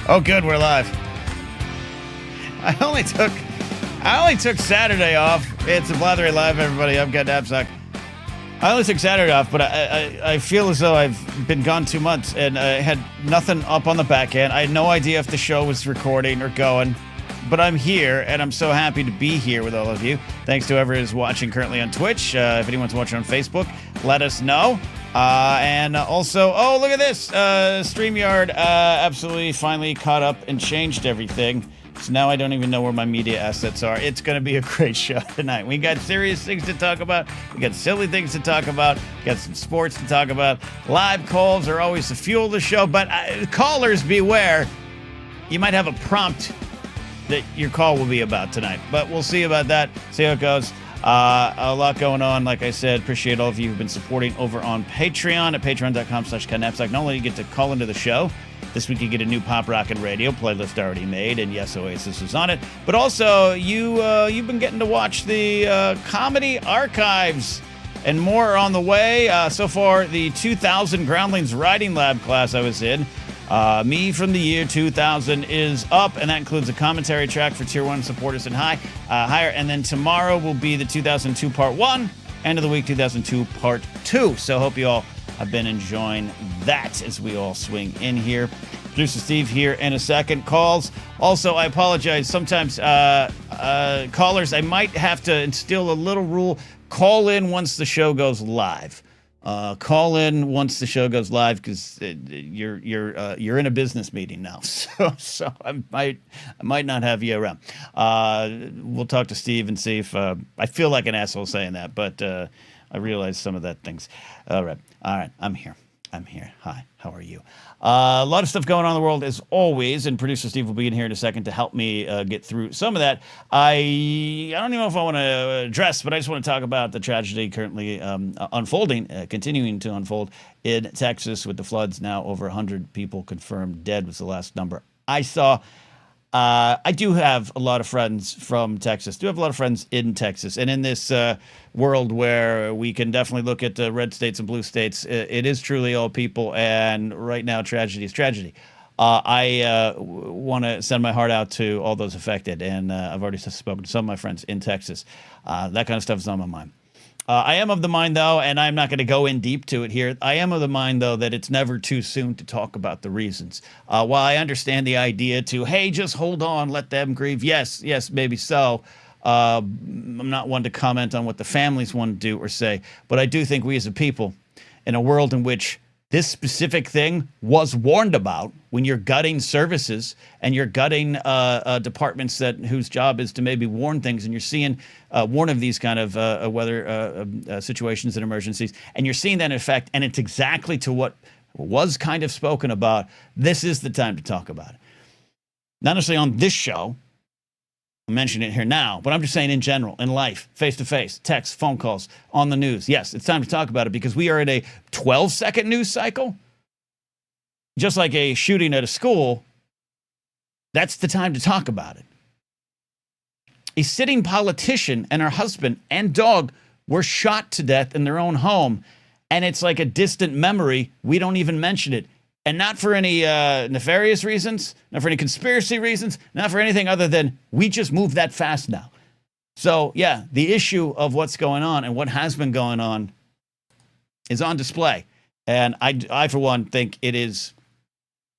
Oh, good, we're live. I only took Saturday off. It's a Blathering Live, everybody. I'm Got Knapsack. I only took Saturday off, but I feel as though I've been gone 2 months, and I had nothing up on the back end. I had no idea if the show was recording or going, but I'm here, and I'm so happy to be here with all of you. Thanks to whoever is watching currently on Twitch. If anyone's watching on Facebook, let us know. And also, oh, look at this. StreamYard absolutely finally caught up and changed everything. So now I don't even know where my media assets are. It's going to be a great show tonight. We got serious things to talk about. We got silly things to talk about. We got some sports to talk about. Live calls are always the fuel of the show. But callers, beware. You might have a prompt that your call will be about tonight. But we'll see about that. See how it goes. A lot going on. Like I said, appreciate all of you who've been supporting over on Patreon at patreon.com/Knapsack. Not only do you get to call into the show, this week you get a new Pop Rockin' Radio playlist already made, and yes, Oasis is on it. But also, you've been getting to watch the comedy archives, and more on the way. So far, the 2000 Groundlings Riding Lab class I was in, me from the year 2000 is up, and that includes a commentary track for Tier 1 supporters and higher. And then tomorrow will be the 2002 Part 1, end of the week 2002 Part 2. So hope you all have been enjoying that as we all swing in here. Producer Steve here in a second. Calls. Also, I apologize. Sometimes callers, I might have to instill a little rule. Call in once the show goes live. Call in once the show goes live, because you're in a business meeting now, so I might not have you around. We'll talk to Steve and see if I feel like an asshole saying that, but I realize some of that things. All right, I'm here. Hi, how are you? A lot of stuff going on in the world as always, and producer Steve will be in here in a second to help me get through some of that. I don't even know if I want to address, but I just want to talk about the tragedy currently unfolding, continuing to unfold in Texas with the floods. Now over 100 people confirmed dead was the last number I saw. I do have a lot of friends from Texas. Do have a lot of friends in Texas, and in this world where we can definitely look at red states and blue states, it is truly all people. And right now, tragedy is tragedy. I want to send my heart out to all those affected, and I've already spoken to some of my friends in Texas. That kind of stuff is on my mind. I am of the mind, though, and I'm not going to go in deep to it here. I am of the mind, though, that it's never too soon to talk about the reasons. While I understand the idea to, hey, just hold on, let them grieve. Yes, maybe so. I'm not one to comment on what the families want to do or say, but I do think we as a people, in a world in which this specific thing was warned about, when you're gutting services and you're gutting departments whose job is to maybe warn things, and you're seeing warn of these kind of weather situations and emergencies, and you're seeing that in effect, and it's exactly to what was kind of spoken about. This is the time to talk about it. Not necessarily on this show. I'm mentioning it here now, but I'm just saying in general, in life, face-to-face, text, phone calls, on the news. Yes, it's time to talk about it, because we are in a 12-second news cycle. Just like a shooting at a school, that's the time to talk about it. A sitting politician and her husband and dog were shot to death in their own home, and it's like a distant memory. We don't even mention it. And not for any nefarious reasons, not for any conspiracy reasons, not for anything other than we just move that fast now. So, yeah, the issue of what's going on and what has been going on is on display. And I for one, think it is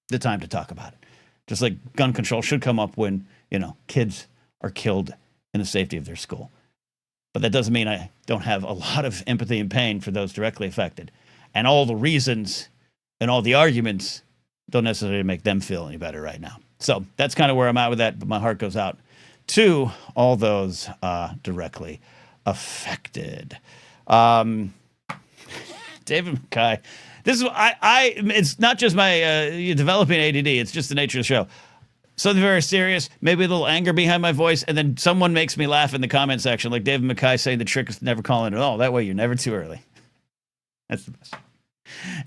the time to talk about it. Just like gun control should come up when, kids are killed in the safety of their school. But that doesn't mean I don't have a lot of empathy and pain for those directly affected. And all the reasons and all the arguments don't necessarily make them feel any better right now. So that's kind of where I'm at with that. But my heart goes out to all those directly affected. David McKay. This is it's not just my developing ADD. It's just the nature of the show. Something very serious, maybe a little anger behind my voice, and then someone makes me laugh in the comment section, like David McKay saying the trick is to never call in at all. That way you're never too early. That's the best.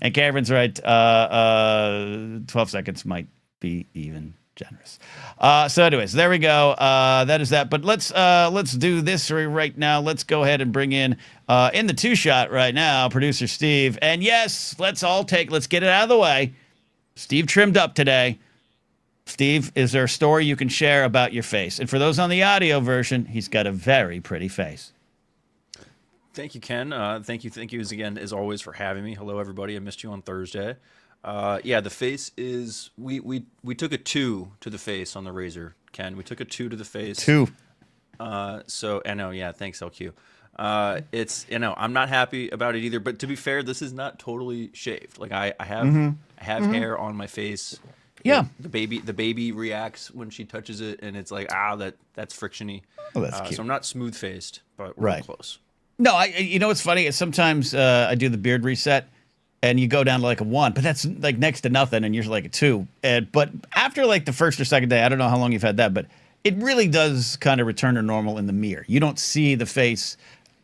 And Cameron's right. 12 seconds might be even generous. So anyways, there we go. That is that. But let's do this right now. Let's go ahead and bring in the two shot right now, producer Steve. And yes, let's get it out of the way. Steve trimmed up today. Steve, is there a story you can share about your face? And for those on the audio version, he's got a very pretty face. Thank you, Ken. Thank you again, as always, for having me. Hello, everybody. I missed you on Thursday. Yeah, the face is we took a 2 to the face on the razor, Ken. We took a 2 to the face. 2. So I know, yeah. Thanks, LQ. It's I'm not happy about it either. But to be fair, this is not totally shaved. Like I have hair on my face. Yeah. The baby reacts when she touches it, and it's like that's frictiony. Oh, that's cute. So I'm not smooth faced, but we're Right. close. No, you know what's funny is sometimes I do the beard reset, and you go down to like a 1, but that's like next to nothing, and you're like a 2. But after like the first or second day, I don't know how long you've had that, but it really does kind of return to normal in the mirror. You don't see the face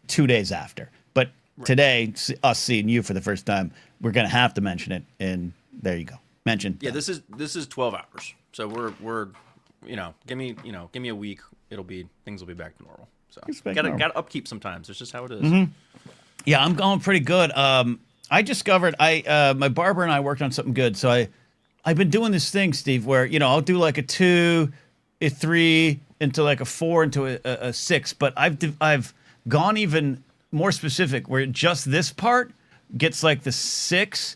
2 days after. But today, us seeing you for the first time, we're gonna have to mention it, and there you go. Mentioned. Yeah, this is 12 hours. So we're give me a week. Things will be back to normal. So gotta upkeep sometimes. It's just how it is. Yeah, I'm going pretty good. I discovered my barber and I worked on something good. So I've been doing this thing, Steve, where I'll do like a 2, a 3 into like a 4 into a 6, but I've gone even more specific where just this part gets like the 6,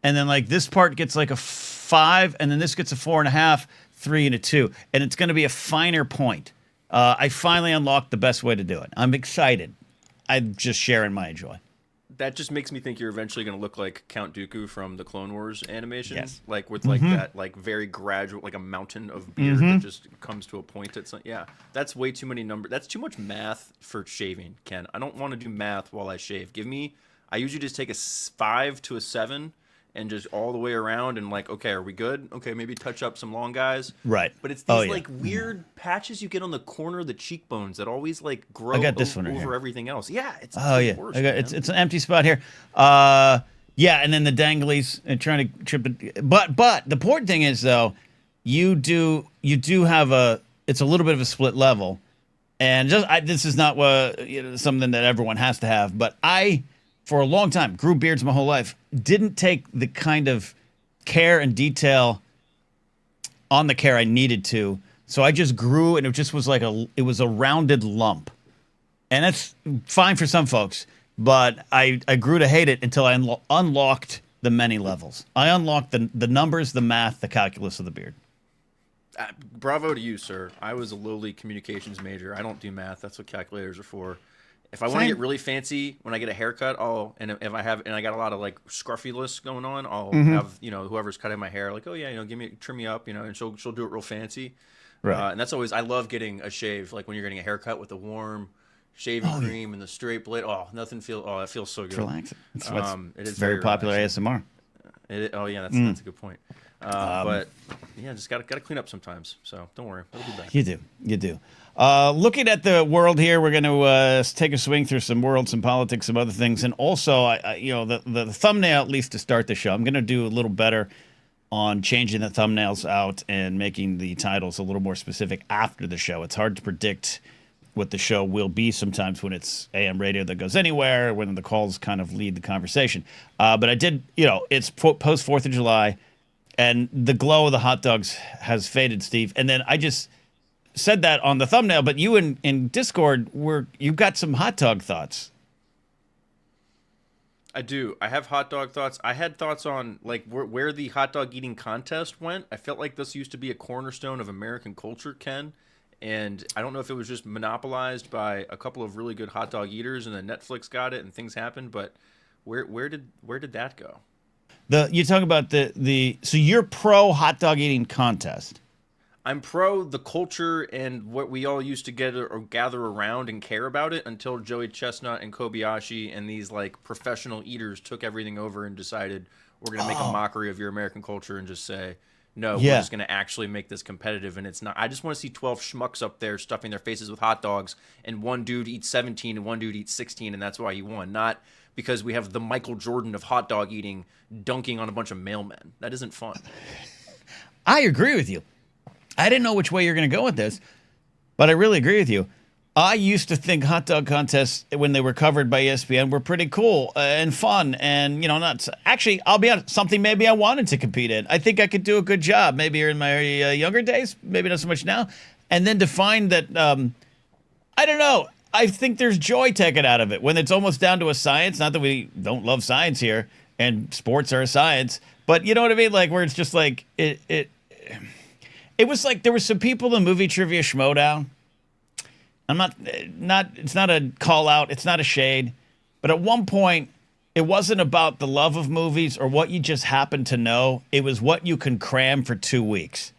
and then like this part gets like a 5, and then this gets a 4.5, 3, and a 2, and it's going to be a finer point. I finally unlocked the best way to do it. I'm excited. I'm just sharing my joy. That just makes me think you're eventually going to look like Count Dooku from the Clone Wars animation. Yes. Like with like that like very gradual, like a mountain of beard that just comes to a point. That's way too many numbers. That's too much math for shaving, Ken. I don't want to do math while I shave. I usually just take a 5 to a 7 and just all the way around and like, okay, are we good? Okay, maybe touch up some long guys. Right. But it's these like weird patches you get on the corner of the cheekbones that always like grow over everything else. Yeah, it's worst, it's an empty spot here. Yeah, and then the danglies and trying to trip it. But the important thing is though, you do have it's a little bit of a split level, and this is not something that everyone has to have, but for a long time, grew beards my whole life, didn't take the kind of care and detail on the care I needed to. So I just grew, and it just was like it was a rounded lump. And that's fine for some folks, but I grew to hate it until I unlocked the many levels. I unlocked the numbers, the math, the calculus of the beard. Bravo to you, sir. I was a lowly communications major. I don't do math. That's what calculators are for. If I want to get really fancy when I get a haircut, if I got a lot of like scruffyless going on, I'll have whoever's cutting my hair like, oh yeah, trim me up, and she'll do it real fancy. Right. And that's always, I love getting a shave, like when you're getting a haircut with the warm shaving cream and the straight blade. It feels so good. It's relaxing. It is very popular relaxing. ASMR. That's a good point. But yeah, just gotta clean up sometimes. So don't worry, it'll be back. You do. Looking at the world here, we're going to take a swing through some world, some politics, some other things, and also, the thumbnail, at least to start the show, I'm going to do a little better on changing the thumbnails out and making the titles a little more specific after the show. It's hard to predict what the show will be sometimes when it's AM radio that goes anywhere, when the calls kind of lead the conversation. But I did, it's post 4th of July, and the glow of the hot dogs has faded, Steve. And then I just said that on the thumbnail, but you in Discord, you've got some hot dog thoughts. I do. I have hot dog thoughts. I had thoughts on like where the hot dog eating contest went. I felt like this used to be a cornerstone of American culture, Ken. And I don't know if it was just monopolized by a couple of really good hot dog eaters, and then Netflix got it and things happened. But where did that go? You talk about so you're pro hot dog eating contest. I'm pro the culture and what we all used to gather around and care about it until Joey Chestnut and Kobayashi and these like professional eaters took everything over and decided we're going to make a mockery of your American culture and just say, no, we're just going to actually make this competitive. And it's not. I just want to see 12 schmucks up there stuffing their faces with hot dogs, and one dude eats 17 and one dude eats 16, and that's why he won. Not because we have the Michael Jordan of hot dog eating dunking on a bunch of mailmen. That isn't fun. I agree with you. I didn't know which way you're going to go with this, but I really agree with you. I used to think hot dog contests when they were covered by ESPN were pretty cool and fun, and not actually. I'll be honest, something maybe I wanted to compete in. I think I could do a good job. Maybe in my younger days, maybe not so much now. And then to find that, I don't know. I think there's joy taken out of it when it's almost down to a science. Not that we don't love science here, and sports are a science, but you know what I mean. Like where it's just like it was like there were some people in the movie Trivia Schmodown. I'm not, it's not a call out. It's not a shade. But at one point, it wasn't about the love of movies or what you just happen to know. It was what you can cram for 2 weeks.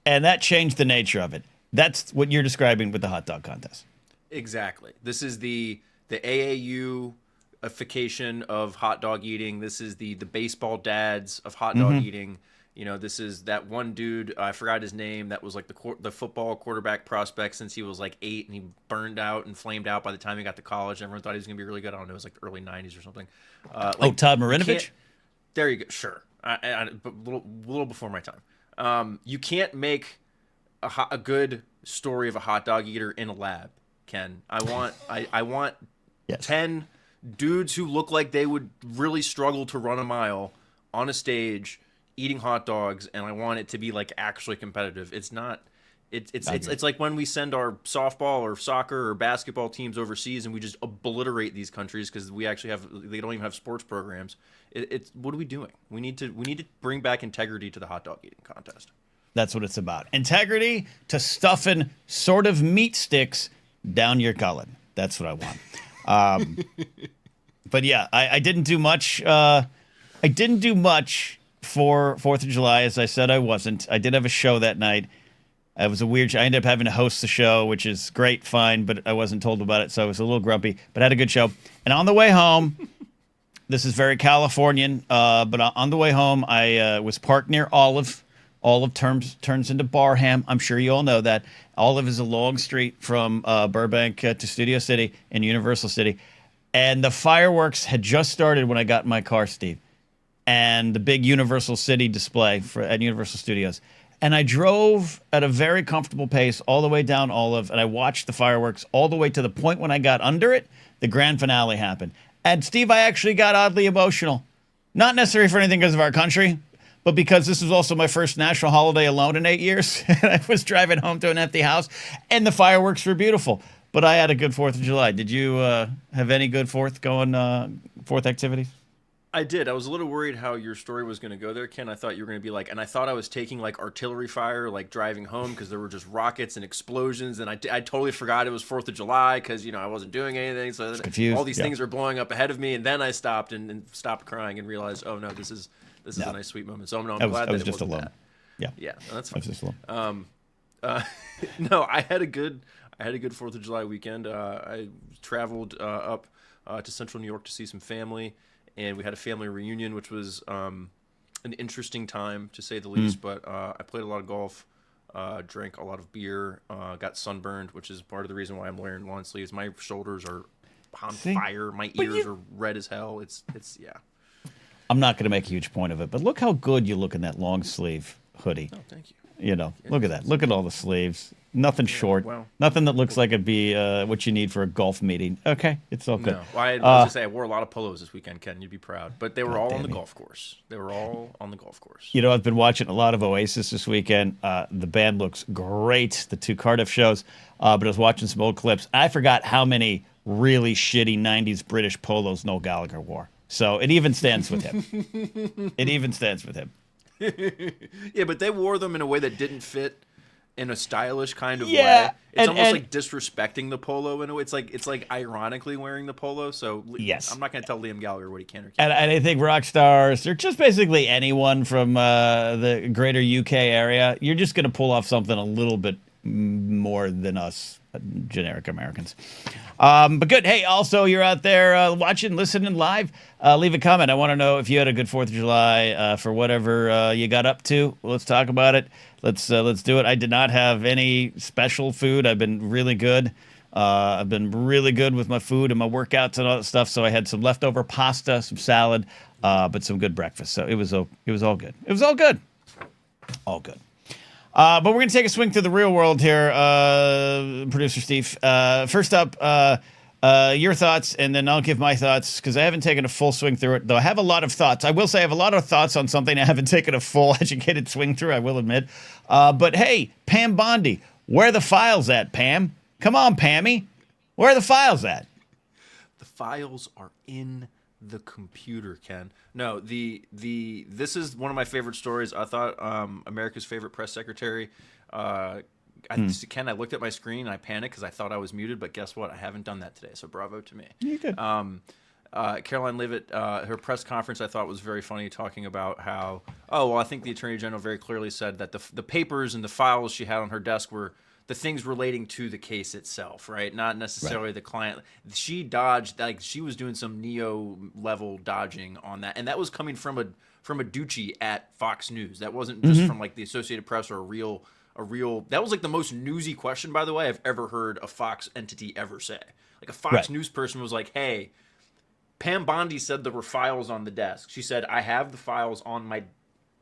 And that changed the nature of it. That's what you're describing with the hot dog contest. Exactly. This is the AAU-ification of hot dog eating. This is the baseball dads of hot dog eating. This is that one dude, I forgot his name, that was like the football quarterback prospect since he was like 8, and he burned out and flamed out by the time he got to college. Everyone thought he was going to be really good. I don't know, it was like the early 90s or something. Todd Marinovich? There you go. Sure. But a little before my time. You can't make a good story of a hot dog eater in a lab, Ken. I want yes. 10 dudes who look like they would really struggle to run a mile on a stage eating hot dogs, and I want it to be like actually competitive. It's not. It's like when we send our softball or soccer or basketball teams overseas, and we just obliterate these countries because they don't even have sports programs. It's what are we doing? We need to bring back integrity to the hot dog eating contest. That's what it's about. Integrity to stuffing sort of meat sticks down your gullet. That's what I want. But yeah, I didn't do much. I didn't do much for 4th of July, as I said I wasn't. I did have a show that night. It was a weird show. I ended up having to host the show, which is great, fine, but I wasn't told about it, so I was a little grumpy, but I had a good show. And on the way home, this is very Californian, but on the way home, I was parked near Olive. Olive turns into Barham. I'm sure you all know that. Olive is a long street from Burbank to Studio City in Universal City. And the fireworks had just started when I got in my car, Steve. And the big Universal City display at Universal Studios. And I drove at a very comfortable pace all the way down Olive, and I watched the fireworks all the way to the point when I got under it, the grand finale happened. And Steve, I actually got oddly emotional. Not necessarily for anything because of our country, but because this was also my first national holiday alone in 8 years. And I was driving home to an empty house, and the fireworks were beautiful. But I had a good 4th of July. Did you have any good 4th activities? I did. I was a little worried how your story was going to go there, Ken. I thought you were going to be like, and I thought I was taking like artillery fire, like driving home because there were just rockets and explosions. And I totally forgot it was 4th of July because, I wasn't doing anything. So all these things are blowing up ahead of me. And then I stopped and stopped crying and realized, oh no, this is a nice sweet moment. So I'm glad that it wasn't that. Yeah, that's fine. I was just alone. No, I had a good 4th of July weekend. I traveled up to Central New York to see some family. And we had a family reunion, which was an interesting time, to say the least. But I played a lot of golf, drank a lot of beer, got sunburned, which is part of the reason why I'm wearing long sleeves. My shoulders are on fire. My ears are red as hell. It's yeah. I'm not going to make a huge point of it, but look how good you look in that long sleeve hoodie. Oh, thank you. Look at that. Look at all the sleeves. Nothing short. Wow. Nothing that looks like it'd be what you need for a golf meeting. Okay, it's all good. No, well, I was just say I wore a lot of polos this weekend, Ken. You'd be proud. But they were all on the golf course. I've been watching a lot of Oasis this weekend. The band looks great. The 2 Cardiff shows. But I was watching some old clips. I forgot how many really shitty 90s British polos Noel Gallagher wore. So it even stands with him. Yeah, but they wore them in a way that didn't fit in a stylish kind of way. It's almost like disrespecting the polo in a way. It's like ironically wearing the polo. So yes, I'm not going to tell Liam Gallagher what he can or can't. And I think rock stars, or just basically anyone from the greater UK area, you're just going to pull off something a little bit more than us generic Americans. But good. Hey, also you're out there watching, listening live. Leave a comment. I want to know if you had a good 4th of July for whatever you got up to. Let's talk about it. Let's do it. I did not have any special food. I've been really good. I've been really good with my food and my workouts and all that stuff. So I had some leftover pasta, some salad, but some good breakfast. So it was all good. All good. But we're going to take a swing through the real world here, producer Steve. First up, your thoughts, and then I'll give my thoughts, because I haven't taken a full swing through it, though I have a lot of thoughts. I will say I have a lot of thoughts on something I haven't taken a full educated swing through, I will admit. But hey, Pam Bondi, where are the files at, Pam? Come on, Pammy. Where are the files at? The files are in the computer, Ken. No, this is one of my favorite stories. I thought America's favorite press secretary, Ken, I looked at my screen and I panicked because I thought I was muted, but guess what? I haven't done that today, so bravo to me. You good. Caroline Leavitt, her press conference I thought was very funny, talking about how, I think the Attorney General very clearly said that the papers and the files she had on her desk were the things relating to the case itself, right? Not necessarily the client. She dodged, like she was doing some Neo level dodging on that, and that was coming from a Ducey at Fox News. That wasn't just from like the Associated Press or a real. That was like the most newsy question, by the way, I've ever heard a Fox entity ever say. Like a Fox News person was like, "Hey, Pam Bondi said there were files on the desk. She said I have the files on my."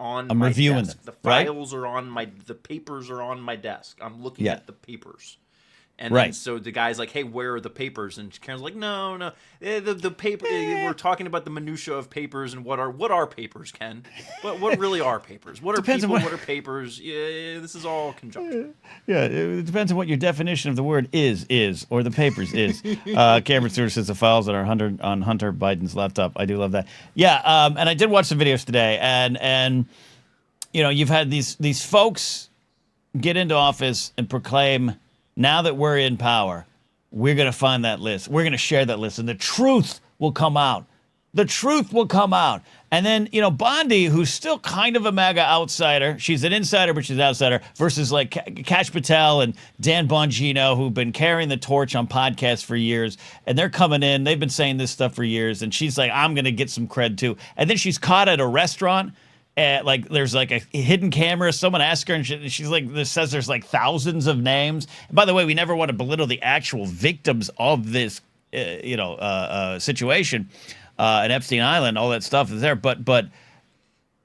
I'm reviewing desk. them. The files are on the papers are on my desk. I'm looking at the papers. And then, so the guy's like, "Hey, where are the papers?" And Karen's like, "No, the paper. We're talking about the minutia of papers and what are papers, Ken? What really are papers? What are people? What are papers? Yeah, this is all conjunction." Yeah, it depends on what your definition of the word is, or the papers is. Cameron Stewart says the files that are on Hunter Biden's laptop. I do love that. Yeah, and I did watch the videos today, and you know, you've had these folks get into office and proclaim, now that we're in power, we're going to find that list. We're going to share that list, and the truth will come out. The truth will come out. And then, you know, Bondi, who's still kind of a MAGA outsider, she's an insider, but she's an outsider, versus like Kash Patel and Dan Bongino, who've been carrying the torch on podcasts for years, and they're coming in. They've been saying this stuff for years, and she's like, I'm going to get some cred too. And then she's caught at a restaurant. Like there's like a hidden camera. Someone asked her, and she's like, "This says there's like thousands of names." And by the way, we never want to belittle the actual victims of this, situation, at Epstein Island. All that stuff is there, but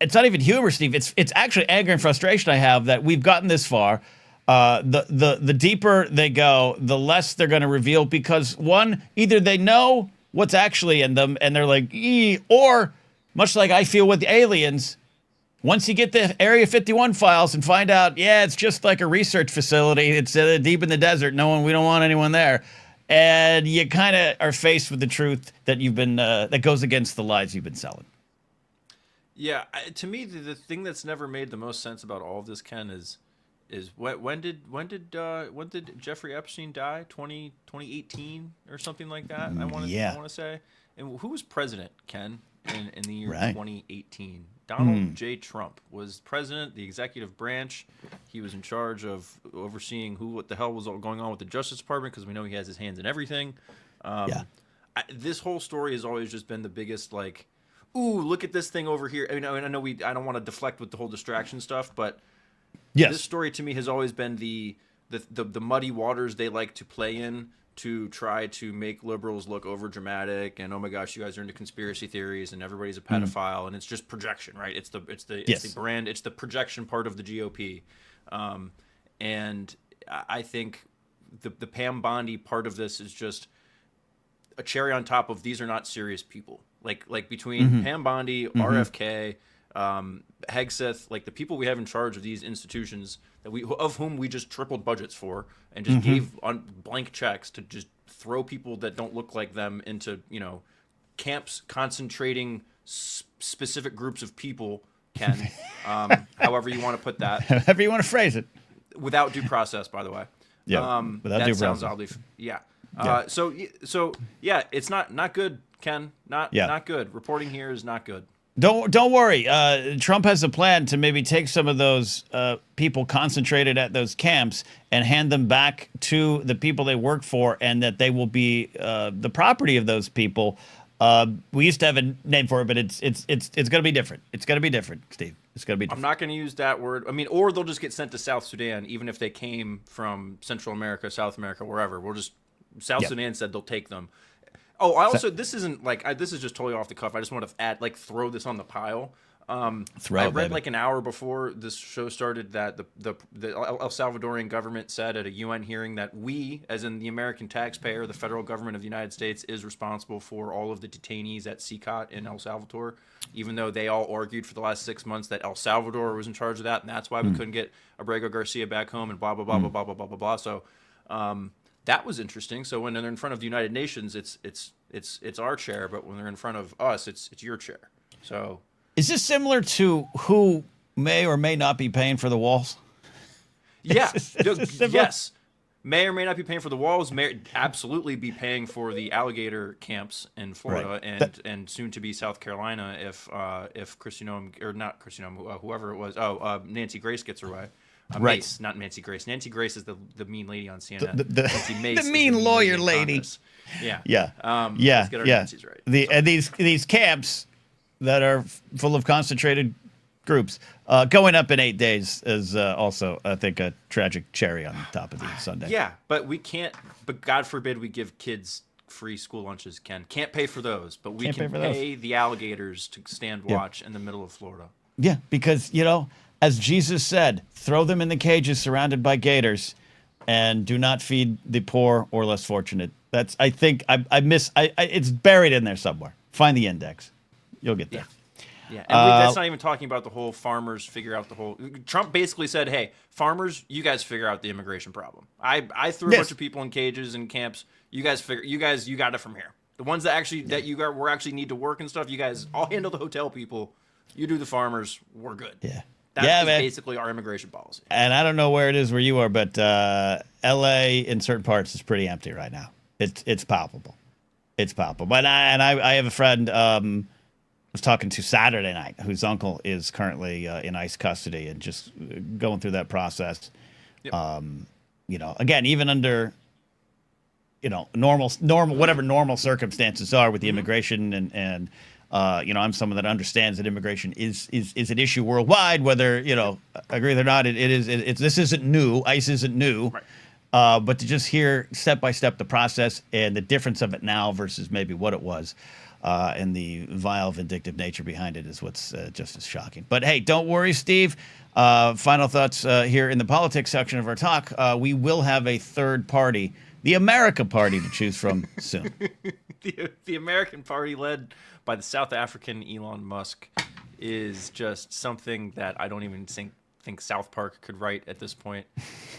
it's not even humor, Steve. It's actually anger and frustration I have that we've gotten this far. The deeper they go, the less they're going to reveal, because one, either they know what's actually in them and they're like, or much like I feel with the aliens. Once you get the Area 51 files and find out, it's just like a research facility. It's deep in the desert. We don't want anyone there. And you kind of are faced with the truth that you've been, that goes against the lies you've been selling. Yeah, to me, the thing that's never made the most sense about all of this, Ken, is when did Jeffrey Epstein die? 2018 or something like that. I want to say. And who was president, Ken, in the year 2018? Donald J. Trump was president, the executive branch. He was in charge of overseeing what the hell was going on with the Justice Department, because we know he has his hands in everything. This whole story has always just been the biggest, like, ooh, look at this thing over here. I know I don't want to deflect with the whole distraction stuff, but this story to me has always been the muddy waters they like to play in to try to make liberals look over dramatic, and oh my gosh, you guys are into conspiracy theories and everybody's a pedophile, and it's just projection, right? It's the brand, it's the projection part of the GOP, and I think the Pam Bondi part of this is just a cherry on top of, these are not serious people. Like between Pam Bondi, RFK, Hegseth, like the people we have in charge of these institutions of whom we just tripled budgets for and just gave on blank checks to just throw people that don't look like them into, camps concentrating specific groups of people, Ken, however you want to put that. However you want to phrase it. Without due process, by the way. Yeah, without due sounds process. Oddly, So it's not good, Ken. Not good. Reporting here is not good. Don't worry. Trump has a plan to maybe take some of those people concentrated at those camps and hand them back to the people they work for, and that they will be the property of those people. We used to have a name for it, but it's going to be different. It's going to be different, Steve. It's going to be different. I'm not going to use that word. I mean, or they'll just get sent to South Sudan, even if they came from Central America, South America, wherever. South Sudan said they'll take them. Oh, this isn't like, this is just totally off the cuff. I just want to throw this on the pile. Throw I it, read baby. like an hour before this show started that the El Salvadorian government said at a UN hearing that we, as in the American taxpayer, the federal government of the United States, is responsible for all of the detainees at CCOT in El Salvador, even though they all argued for the last 6 months that El Salvador was in charge of that, and that's why we couldn't get Abrego Garcia back home, and blah blah blah blah blah blah blah blah blah. So that was interesting. So when they're in front of the United Nations, it's our chair, but when they're in front of us, it's your chair. So. Is this similar to who may or may not be paying for the walls? Yeah. Is this similar? Yes. May or may not be paying for the walls. May absolutely be paying for the alligator camps in Florida and soon to be South Carolina if Kristi Noem, or not Kristi Noem, whoever it was. Nancy Grace gets her way. Right. Mace, not Nancy Grace. Nancy Grace is the mean lady on CNN. The Mace the mean lawyer lady. Yeah. Yeah. Let's get our Nancy's right. And these camps that are full of concentrated groups going up in 8 days is also, I think, a tragic cherry on top of the Sunday. Yeah, but we can't. But God forbid we give kids free school lunches. Can't pay for those, but we can pay the alligators to stand watch in the middle of Florida. Yeah, because as Jesus said, throw them in the cages surrounded by gators, and do not feed the poor or less fortunate. That's, I think, it's buried in there somewhere. Find the index. You'll get there. Yeah, and that's not even talking about the whole farmers figure out the whole. Trump basically said, "Hey, farmers, you guys figure out the immigration problem. I threw a bunch of people in cages and camps. You guys you got it from here. The ones that actually need to work and stuff. You guys, I'll handle the hotel people. You do the farmers. We're good. Yeah, that's basically our immigration policy. And I don't know where it is where you are, but L.A. in certain parts is pretty empty right now. It's palpable. It's palpable. But I have a friend. Was talking to Saturday night, whose uncle is currently in ICE custody and just going through that process. Yep. Again, even under, normal whatever normal circumstances are with the immigration and I'm someone that understands that immigration is an issue worldwide, whether agree or not. This isn't new. ICE isn't new. Right. But to just hear step by step the process and the difference of it now versus maybe what it was. And the vile, vindictive nature behind it is what's just as shocking. But hey, don't worry, Steve. Final thoughts here in the politics section of our talk. We will have a third party, the America Party, to choose from soon. The American Party, led by the South African Elon Musk, is just something that I don't even think South Park could write at this point.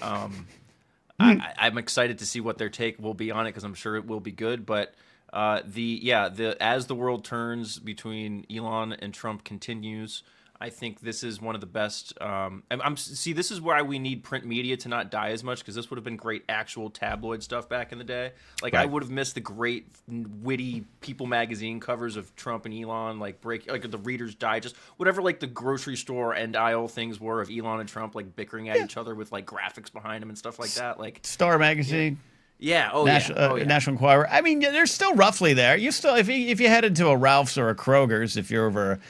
I'm excited to see what their take will be on it because I'm sure it will be good, but. As the world turns between Elon and Trump continues, I think this is one of the best. This is why we need print media to not die as much, because this would have been great actual tabloid stuff back in the day. Like I would have missed the great witty People magazine covers of Trump and Elon, like the Reader's Digest, whatever like the grocery store end aisle things were of Elon and Trump like bickering at each other with like graphics behind them and stuff like that. Like Star Magazine. Yeah. National Enquirer. I mean, they're still roughly there. You still, if you headed to a Ralph's or a Kroger's, if you're over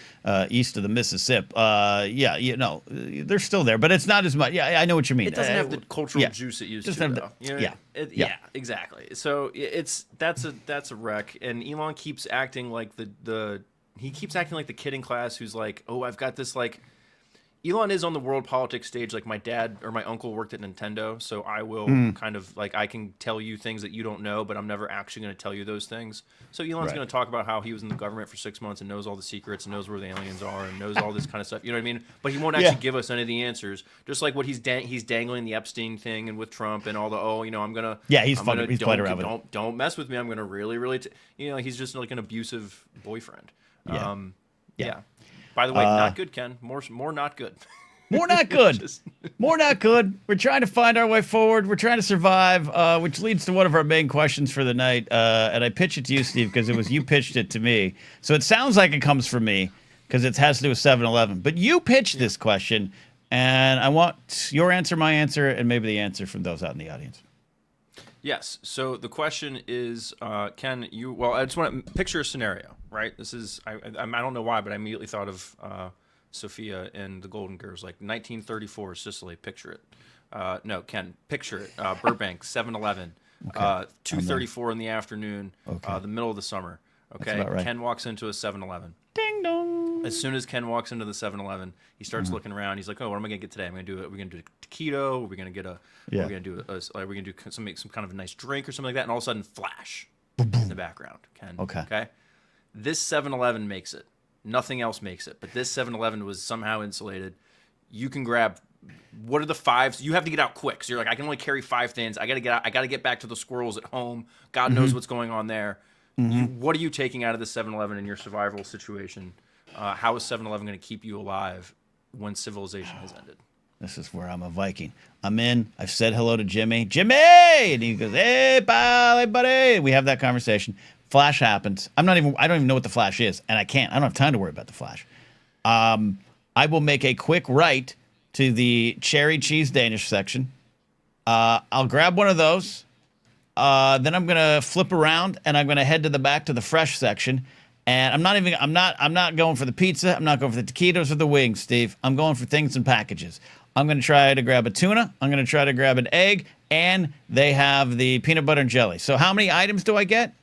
east of the Mississippi, they're still there, but it's not as much. Yeah, I know what you mean. It doesn't have the cultural juice it used to. Though. Exactly. So that's a wreck. And Elon keeps acting like the kidding class who's like, oh, I've got this like. Elon is on the world politics stage like my dad or my uncle worked at Nintendo, so I will kind of like I can tell you things that you don't know, but I'm never actually going to tell you those things. So Elon's going to talk about how he was in the government for 6 months and knows all the secrets and knows where the aliens are and knows all this kind of stuff. You know what I mean? But he won't actually give us any of the answers. Just like what he's dangling the Epstein thing and with Trump and all the I'm gonna he's played around with it. Don't mess with me. I'm gonna really he's just like an abusive boyfriend. By the way, not good, Ken. More not good. More not good. More not good. We're trying to find our way forward. We're trying to survive, which leads to one of our main questions for the night. And I pitch it to you, Steve, because it was you pitched it to me. So it sounds like it comes from me because it has to do with 7-Eleven. But you pitched this question, and I want your answer, my answer, and maybe the answer from those out in the audience. Yes. So the question is, Ken, I just want to picture a scenario, right? This is, I don't know why, but I immediately thought of Sophia and the Golden Girls, like 1934, Sicily. Picture it. No, Ken, picture it. Burbank, 7-Eleven, 2:34 in the afternoon, the middle of the summer. Okay. Right. Ken walks into a 7-Eleven. Ding dong. As soon as Ken walks into the 7-Eleven, he starts looking around. He's like, "Oh, what am I gonna get today? We're gonna do a taquito. We're gonna get a. Yeah. We're gonna do some kind of a nice drink or something like that." And all of a sudden, flash in the background. Ken. Okay. This 7-Eleven makes it. Nothing else makes it. But this 7-Eleven was somehow insulated. You can grab. What are the fives? You have to get out quick. So you're like, I can only carry 5 thins. I gotta get out. I gotta get back to the squirrels at home. God knows what's going on there. What are you taking out of the 7-Eleven in your survival situation? How is 7-Eleven going to keep you alive when civilization has ended? This is where I'm a Viking. I'm in. I've said hello to Jimmy. Jimmy! And he goes, hey, pal, hey, buddy. We have that conversation. Flash happens. I don't even know what the Flash is, and I can't. I don't have time to worry about the Flash. I will make a quick right to the cherry cheese Danish section. I'll grab one of those. Then I'm gonna flip around and I'm gonna head to the back to the fresh section. And I'm not going for the pizza. I'm not going for the taquitos or the wings, Steve. I'm going for things in packages. I'm gonna try to grab a tuna. I'm gonna try to grab an egg, and they have the peanut butter and jelly. So how many items do I get?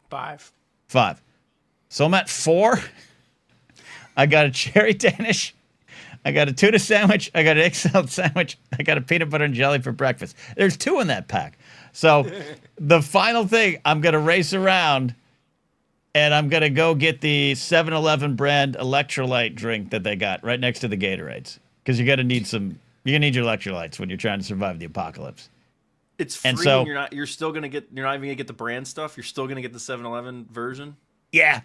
5. 5. So I'm at 4. I got a cherry Danish. I got a tuna sandwich. I got an egg salad sandwich. I got a peanut butter and jelly for breakfast. There's 2 in that pack. So the final thing, I'm going to race around and I'm going to go get the 7-Eleven brand electrolyte drink that they got right next to the Gatorades. Because you're going to need your electrolytes when you're trying to survive the apocalypse. It's free, and so, you're not even going to get the brand stuff. You're still going to get the 7-Eleven version. Yeah.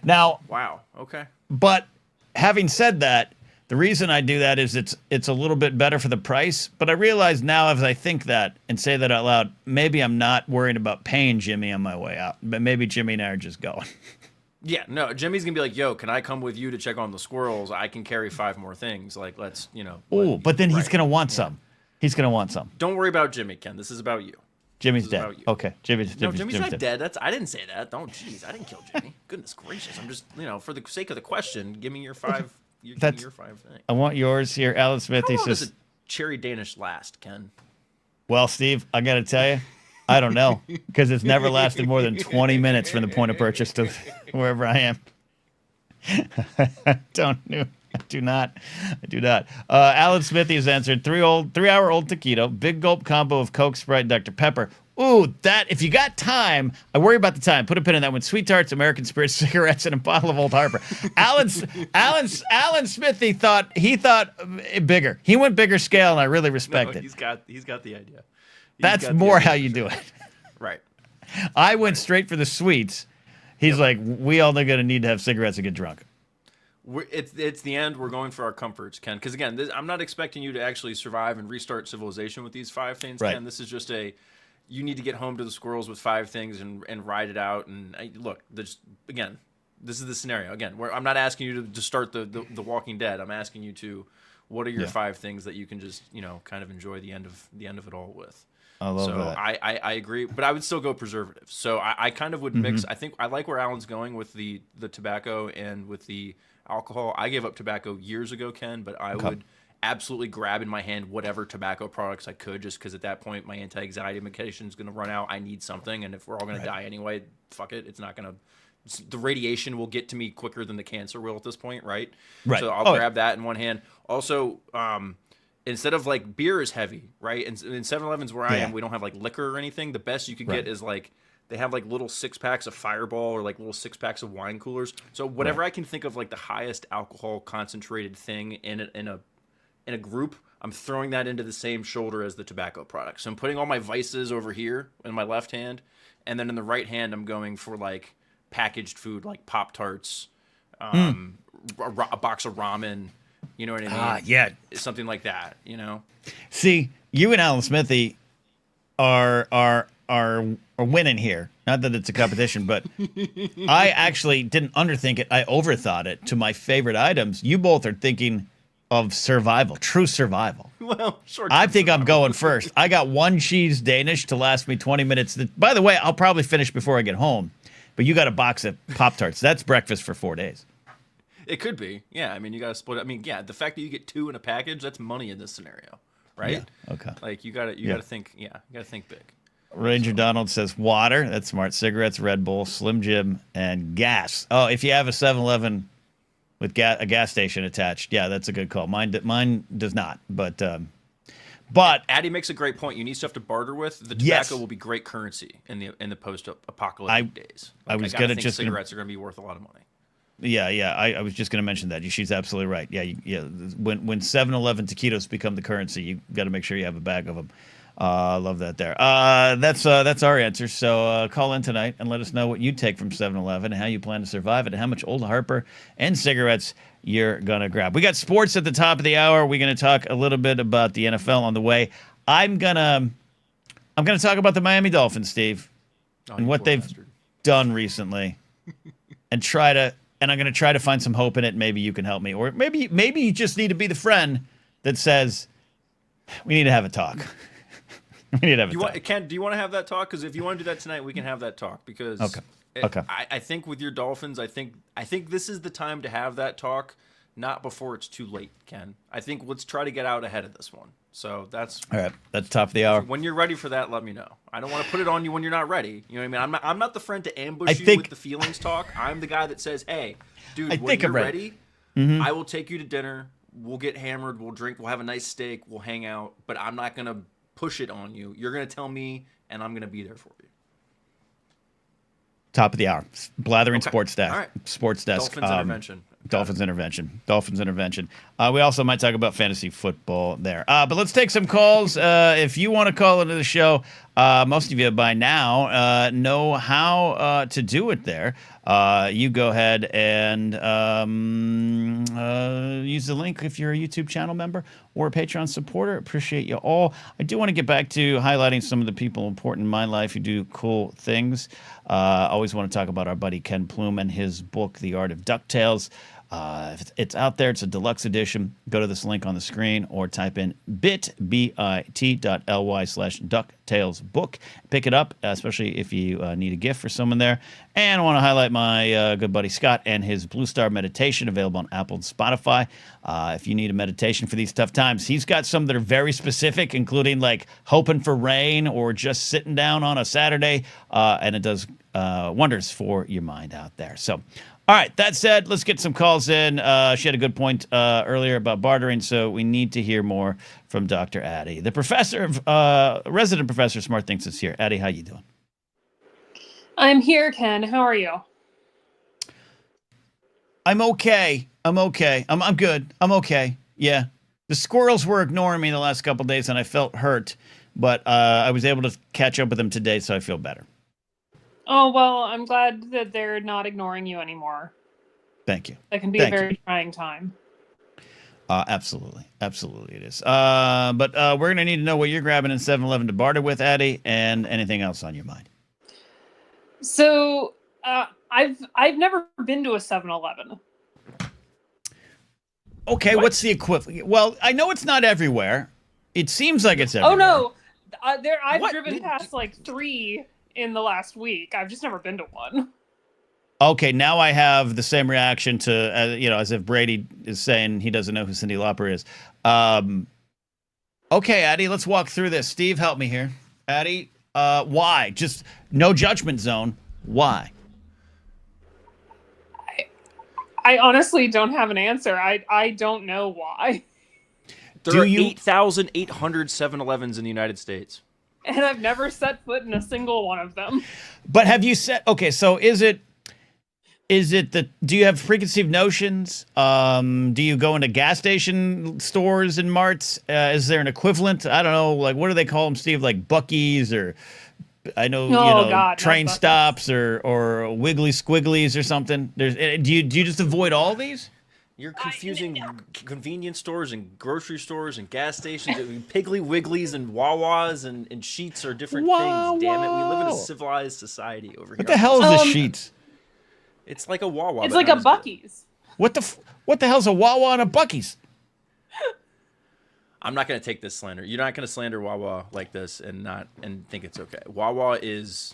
Now, wow. Okay. But having said that, the reason I do that is it's a little bit better for the price. But I realize now, as I think that and say that out loud, maybe I'm not worrying about paying Jimmy on my way out. But maybe Jimmy and I are just going. Yeah, no, Jimmy's going to be like, yo, can I come with you to check on the squirrels? I can carry 5 more things. Like, let's, Oh, but then he's going to want some. He's going to want some. Don't worry about Jimmy, Ken. This is about you. Jimmy's dead. Okay, Jimmy's not dead. dead. I didn't say that. Jeez, I didn't kill Jimmy. Goodness gracious. I'm just, for the sake of the question, give me your 5. Give me your 5 things. I want yours here. Alan Smith, How he long says, does a cherry Danish last, Ken? Well, Steve, I got to tell you, I don't know, because it's never lasted more than 20 minutes from the point of purchase to wherever I am. I do not. Alan Smithy has answered 3-hour-old taquito, big gulp combo of Coke, Sprite, Dr. Pepper. Ooh, that, if you got time, I worry about the time. Put a pin in that one. Sweet tarts, American Spirits, cigarettes, and a bottle of Old Harper. Alan Smithy thought bigger. He went bigger scale, and I really respect it. He's got the idea. That's more how you do it. Right. I went straight for the sweets. He's like, we all are going to need to have cigarettes to get drunk. It's the end. We're going for our comforts, Ken. Because again, I'm not expecting you to actually survive and restart civilization with these 5 things, right. Ken. This is just you need to get home to the squirrels with 5 things and ride it out. And look, this is the scenario. Again, where I'm not asking you to start the Walking Dead. I'm asking you to, what are your 5 things that you can just kind of enjoy the end of it all with. I love that. I agree, but I would still go preservative. So I kind of would mix. I think I like where Alan's going with the tobacco and with the alcohol. I gave up tobacco years ago, Ken, but I would absolutely grab in my hand whatever tobacco products I could, just because at that point my anti-anxiety medication is going to run out. I need something, and if we're all going to die anyway, fuck it. It's not going to. The radiation will get to me quicker than the cancer will at this point, right? Right. So I'll grab that in one hand. Also, instead of like beer is heavy, right? And in 7-Elevens where I am, we don't have like liquor or anything. The best you could get is like, they have like little 6-packs of Fireball or like little 6-packs of wine coolers. So whatever I can think of like the highest alcohol concentrated thing in a group, I'm throwing that into the same shoulder as the tobacco product. So I'm putting all my vices over here in my left hand, and then in the right hand I'm going for like packaged food like Pop-Tarts, a box of ramen. You know what I mean? Yeah. Something like that, See, you and Alan Smithy are winning here. Not that it's a competition, but I actually didn't underthink it. I overthought it to my favorite items. You both are thinking of survival, true survival. Well, sure. I think I'm going first. I got 1 cheese Danish to last me 20 minutes. By the way, I'll probably finish before I get home. But you got a box of Pop-Tarts. That's breakfast for 4 days. It could be. Yeah, I mean, you got to split it. I mean, yeah, the fact that you get 2 in a package, that's money in this scenario, right? Yeah. Okay. Like, you got to think, you got to think big. Ranger Donald says water. That's smart. Cigarettes, Red Bull, Slim Jim, and gas. Oh, if you have a 7-Eleven with a gas station attached. Yeah, that's a good call. Mine does not, but Addy makes a great point. You need stuff to barter with. The tobacco Yes. will be great currency in the post-apocalyptic days. I was gotta gonna think just cigarettes are going to be worth a lot of money. Yeah. I was just going to mention that. She's absolutely right. Yeah. When 7-Eleven taquitos become the currency, you got to make sure you have a bag of them. I love that there. That's our answer. So call in tonight and let us know what you take from 7-Eleven and how you plan to survive it and how much Old Harper and cigarettes you're going to grab. We got sports at the top of the hour. We're going to talk a little bit about the NFL on the way. I'm going to talk about the Miami Dolphins, Steve, and what they've done recently and I'm going to try to find some hope in it. Maybe you can help me. Or maybe you just need to be the friend that says, we need to have a talk. We need to have a talk. Ken, do you want to have that talk? Because if you want to do that tonight, we can have that talk. Because Okay. I think with your Dolphins, I think this is the time to have that talk, not before it's too late, Ken. I think let's try to get out ahead of this one. So that's all right. That's top of the hour. When you're ready for that, let me know. I don't want to put it on you when you're not ready. You know what I mean? I'm not the friend to ambush you with the feelings talk. I'm the guy that says, "Hey, dude, when you're ready, I will take you to dinner. We'll get hammered. We'll drink. We'll have a nice steak. We'll hang out. But I'm not gonna push it on you. You're gonna tell me, and I'm gonna be there for you." Top of the hour. Blathering Sports Desk. All right. Sports Desk. Dolphins intervention. Dolphins intervention. We also might talk about fantasy football there. But let's take some calls. If you want to call into the show, most of you by now know how to do it there. You go ahead and use the link if you're a YouTube channel member or a Patreon supporter. Appreciate you all. I do want to get back to highlighting some of the people important in my life who do cool things. Always want to talk about our buddy Ken Plume and his book, The Art of DuckTales. It's out there. It's a deluxe edition. Go to this link on the screen or type in bit.ly/DuckTalesBook. Pick it up, especially if you need a gift for someone there. And I want to highlight my good buddy Scott and his Blue Star meditation available on Apple and Spotify. If you need a meditation for these tough times, he's got some that are very specific, including like hoping for rain or just sitting down on a Saturday. And it does wonders for your mind out there. So, all right, that said, let's get some calls in. She had a good point earlier about bartering, so we need to hear more from Dr. Addy. The professor of resident professor of Smart Things is here. Addy, how you doing? I'm here, Ken. How are you? I'm okay. I'm good. I'm okay. Yeah. The squirrels were ignoring me the last couple of days, and I felt hurt, but I was able to catch up with them today, so I feel better. Oh, well, I'm glad that they're not ignoring you anymore. Thank you. That can be a very trying time. Absolutely it is. But we're going to need to know what you're grabbing in 7-Eleven to barter with, Addy, and anything else on your mind. So, I've never been to a 7-Eleven. Okay, what's the equivalent? Well, I know it's not everywhere. It seems like it's everywhere. Oh, no. I've driven past like 3 in the last week. I've just never been to one. Okay, now I have the same reaction to, as if Brady is saying he doesn't know who Cyndi Lauper is. Okay, Addy, let's walk through this. Steve, help me here. Addy, why? Just no judgment zone. Why? I honestly don't have an answer. I don't know why. There are 8,800 7-Elevens in the United States. And I've never set foot in a single one of them. But have you okay, so is it do you have preconceived notions? Do you go into gas station stores and marts? Is there an equivalent? I don't know, like what do they call them, Steve? Like Buc-ee's or I know, train stops or Wiggly Squigglies or something. Do you just avoid all these? You're confusing convenience stores and grocery stores and gas stations. Piggly Wigglies and Wawas and Sheetz are different things. Damn it, we live in a civilized society over here. What the hell is the Sheetz? It's like a Wawa. It's like a Buc-ee's. What the hell's a Wawa and a Buc-ee's? I'm not going to take this slander. You're not going to slander Wawa like this and think it's okay. Wawa is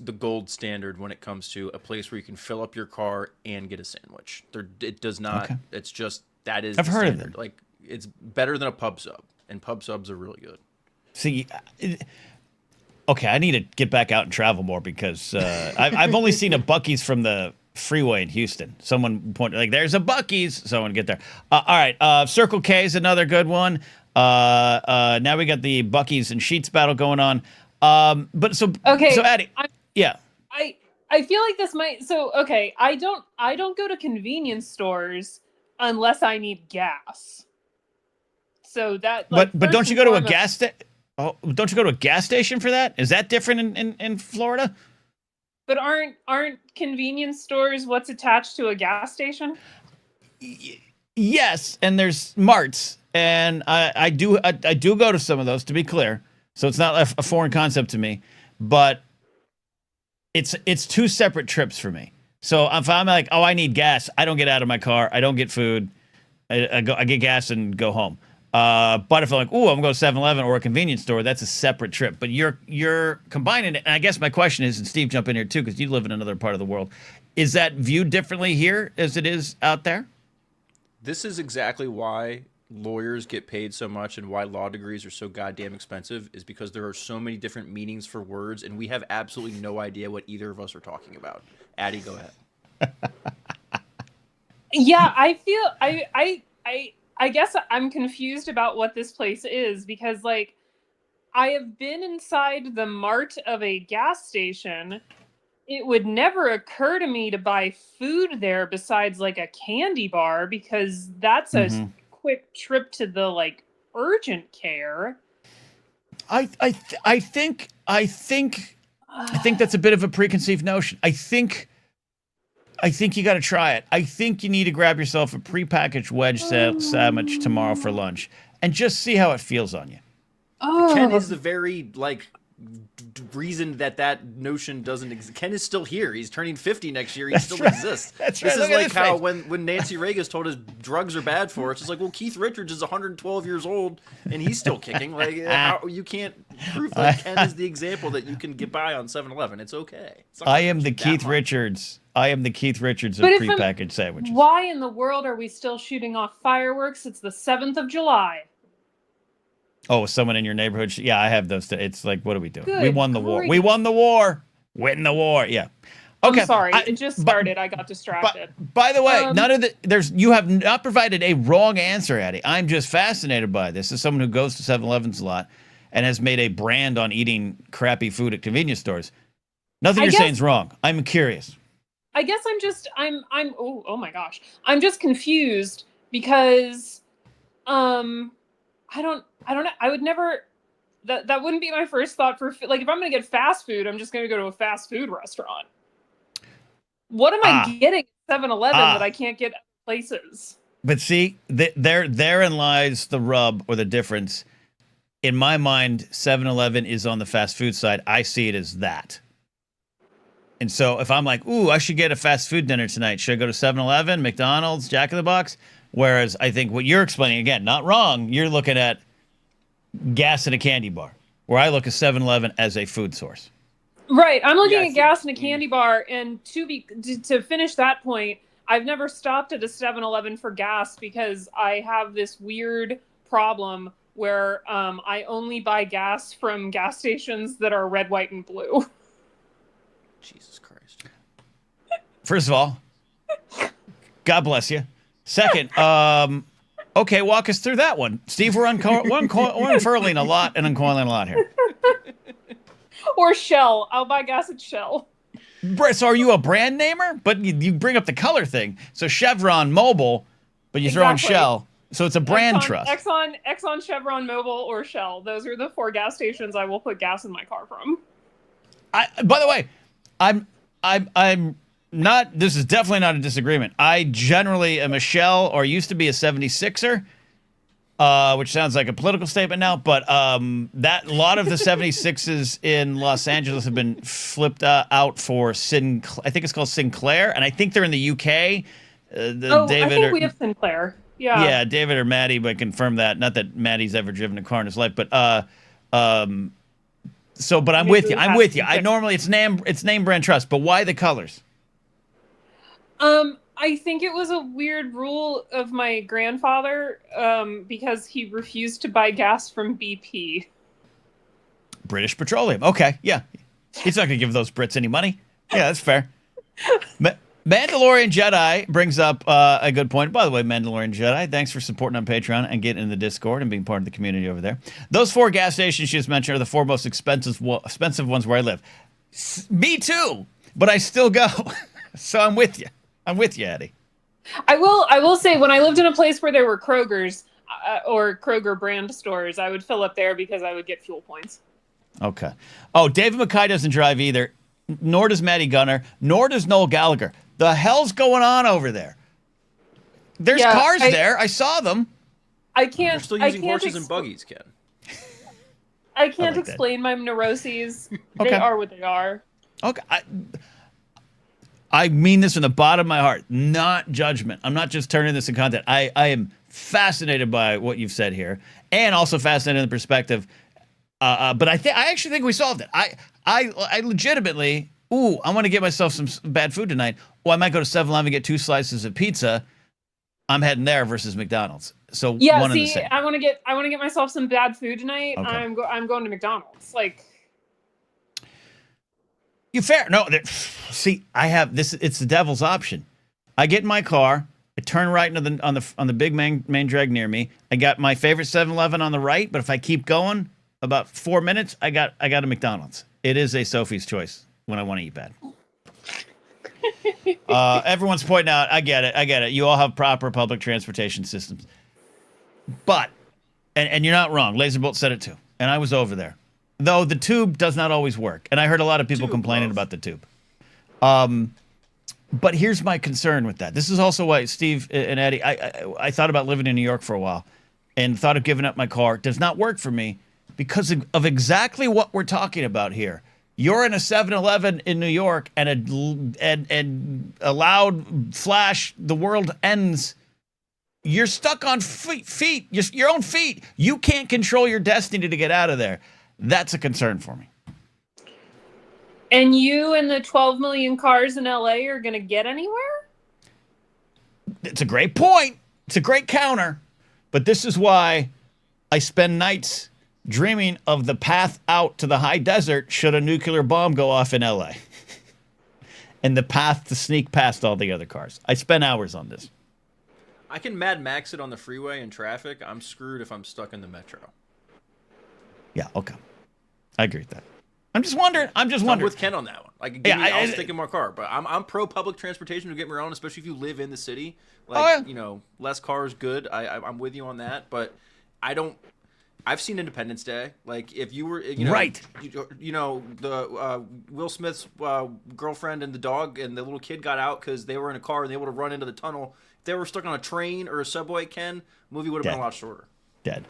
the gold standard when it comes to a place where you can fill up your car and get a sandwich. It does not. Okay. It's just that is. I've heard of it. Like it's better than a pub sub, and pub subs are really good. See, okay, I need to get back out and travel more because I've only seen a Buc-ee's from the freeway in Houston. Someone pointed like, "There's a Buc-ee's." Someone get there. All right, Circle K is another good one. Now we got the Buc-ee's and Sheets battle going on. But so Okay, so Addie, yeah. I feel like this might. So okay, I don't go to convenience stores unless I need gas. So that. Like, But don't you go to a gas station? Oh, don't you go to a gas station for that? Is that different in Florida? But aren't convenience stores what's attached to a gas station? Yes, and there's marts, and I do go to some of those, to be clear. So it's not a foreign concept to me, but it's two separate trips for me. So if I'm like, oh, I need gas, I don't get out of my car, I don't get food, I get gas and go home. But if I'm like, oh, I'm going to 7-Eleven or a convenience store, that's a separate trip. But you're combining it. And I guess my question is, and Steve, jump in here too, because you live in another part of the world. Is that viewed differently here as it is out there? This is exactly why lawyers get paid so much and why law degrees are so goddamn expensive, is because there are so many different meanings for words, and we have absolutely no idea what either of us are talking about. Addie, go ahead. Yeah, I feel I guess I'm confused about what this place is, because like I have been inside the mart of a gas station. It would never occur to me to buy food there besides like a candy bar, because that's a quick trip to the like urgent care. I think that's a bit of a preconceived notion. I think you got to try it. I think you need to grab yourself a prepackaged wedge sandwich tomorrow for lunch and just see how it feels on you. Oh. Ken is the very like reason that notion doesn't exist. Ken is still here. He's turning 50 next year. He still exists. That's right. This is like how when Nancy Reagan told us drugs are bad for us, it's like, well, Keith Richards is 112 years old and he's still kicking. Like, how, you can't prove that Ken is the example that you can get by on 7-Eleven. It's okay. I am the Keith Richards. I am the Keith Richards of prepackaged sandwiches. Why in the world are we still shooting off fireworks? It's the 7th of July. Oh, someone in your neighborhood? Yeah, I have those. It's like, what are we doing? Good We won the war. We won the war. Win the war. Yeah. Okay. I'm sorry. It just started. I got distracted. By the way, you have not provided a wrong answer, Addie. I'm just fascinated by this. As someone who goes to 7-Elevens a lot and has made a brand on eating crappy food at convenience stores. Nothing you're saying is wrong. I'm curious. I guess I'm oh my gosh. I'm just confused because I don't know. I would never, that wouldn't be my first thought for, like, if I'm going to get fast food, I'm just going to go to a fast food restaurant. What am I getting at 7-Eleven that I can't get at places? But see, therein lies the rub or the difference. In my mind, 7-Eleven is on the fast food side. I see it as that. And so if I'm like, ooh, I should get a fast food dinner tonight. Should I go to 7-Eleven, McDonald's, Jack in the Box? Whereas I think what you're explaining, again, not wrong, you're looking at gas in a candy bar, where I look at 7-Eleven as a food source. Right. I'm looking at gas in a candy bar, and to finish that point, I've never stopped at a 7-Eleven for gas because I have this weird problem where I only buy gas from gas stations that are red, white, and blue. Jesus Christ. First of all, God bless you. Second, okay, walk us through that one. Steve, we're unfurling a lot and uncoiling a lot here. Or Shell. I'll buy gas at Shell. So are you a brand namer? But you bring up the color thing. So Chevron, Mobil, but you throw in Shell. So it's a brand trust. Exxon, Chevron, Mobil, or Shell. Those are the 4 gas stations I will put gas in my car from. By the way, I'm not, this is definitely not a disagreement. I generally am a Shell, or used to be a 76er, which sounds like a political statement now, but that a lot of the 76s in Los Angeles have been flipped out for I think it's called Sinclair, and I think they're in the UK. I think we have Sinclair. Yeah. Yeah, David or Maddie might confirm that. Not that Maddie's ever driven a car in his life, but but I'm with you. I normally it's name brand trust, but why the colors? I think it was a weird rule of my grandfather, because he refused to buy gas from BP. British Petroleum. Okay, yeah. He's not going to give those Brits any money. Yeah, that's fair. Mandalorian Jedi brings up a good point. By the way, Mandalorian Jedi, thanks for supporting on Patreon and getting in the Discord and being part of the community over there. Those 4 gas stations you just mentioned are the 4 most expensive ones where I live. Me too, but I still go. So I'm with you. I'm with you, Eddie. I will say, when I lived in a place where there were Kroger's or Kroger brand stores, I would fill up there because I would get fuel points. Okay. Oh, David McKay doesn't drive either. Nor does Matty Gunner. Nor does Noel Gallagher. The hell's going on over there? There's cars there. I saw them. I can't. They're still using horses and buggies, Ken. I can't explain my neuroses. Okay. They are what they are. Okay. I mean this from the bottom of my heart, not judgment. I'm not just turning this in content. I am fascinated by what you've said here, and also fascinated in the perspective. But I actually think we solved it. I legitimately. Ooh, I want to get myself some bad food tonight. Well, I might go to 7-Eleven and get 2 slices of pizza. I'm heading there versus McDonald's. So one and the same. I want to get myself some bad food tonight. Okay. I'm going to McDonald's. Like, you fair? No, see, I have this. It's the devil's option. I get in my car. I turn right into on the big main drag near me. I got my favorite 7-Eleven on the right, but if I keep going about 4 minutes, I got a McDonald's. It is a Sophie's choice when I want to eat bad. Everyone's pointing out, I get it. You all have proper public transportation systems. But, and you're not wrong, Laserbolt said it too. And I was over there. Though the tube does not always work. And I heard a lot of people complaining about the tube. But here's my concern with that. This is also why, Steve and Eddie, I thought about living in New York for a while. And thought of giving up my car. It does not work for me because of exactly what we're talking about here. You're in a 7-Eleven in New York and a loud flash, the world ends. You're stuck on feet, your own feet. You can't control your destiny to get out of there. That's a concern for me. And you and the 12 million cars in LA are going to get anywhere? It's a great point. It's a great counter. But this is why I spend nights dreaming of the path out to the high desert should a nuclear bomb go off in LA. And the path to sneak past all the other cars. I spend hours on this. I can Mad Max it on the freeway in traffic. I'm screwed if I'm stuck in the metro. Yeah, okay. I agree with that. I'm just wondering. I'm with Ken on that one. Like, I'll stick in my car. But I'm pro public transportation, to get me wrong, especially if you live in the city. Like, less cars, good. I'm with you on that. But I've seen Independence Day. Like, if you were, right, the Will Smith's girlfriend and the dog and the little kid got out because they were in a car and they were able to run into the tunnel. If they were stuck on a train or a subway, Ken, movie would have been a lot shorter. Dead.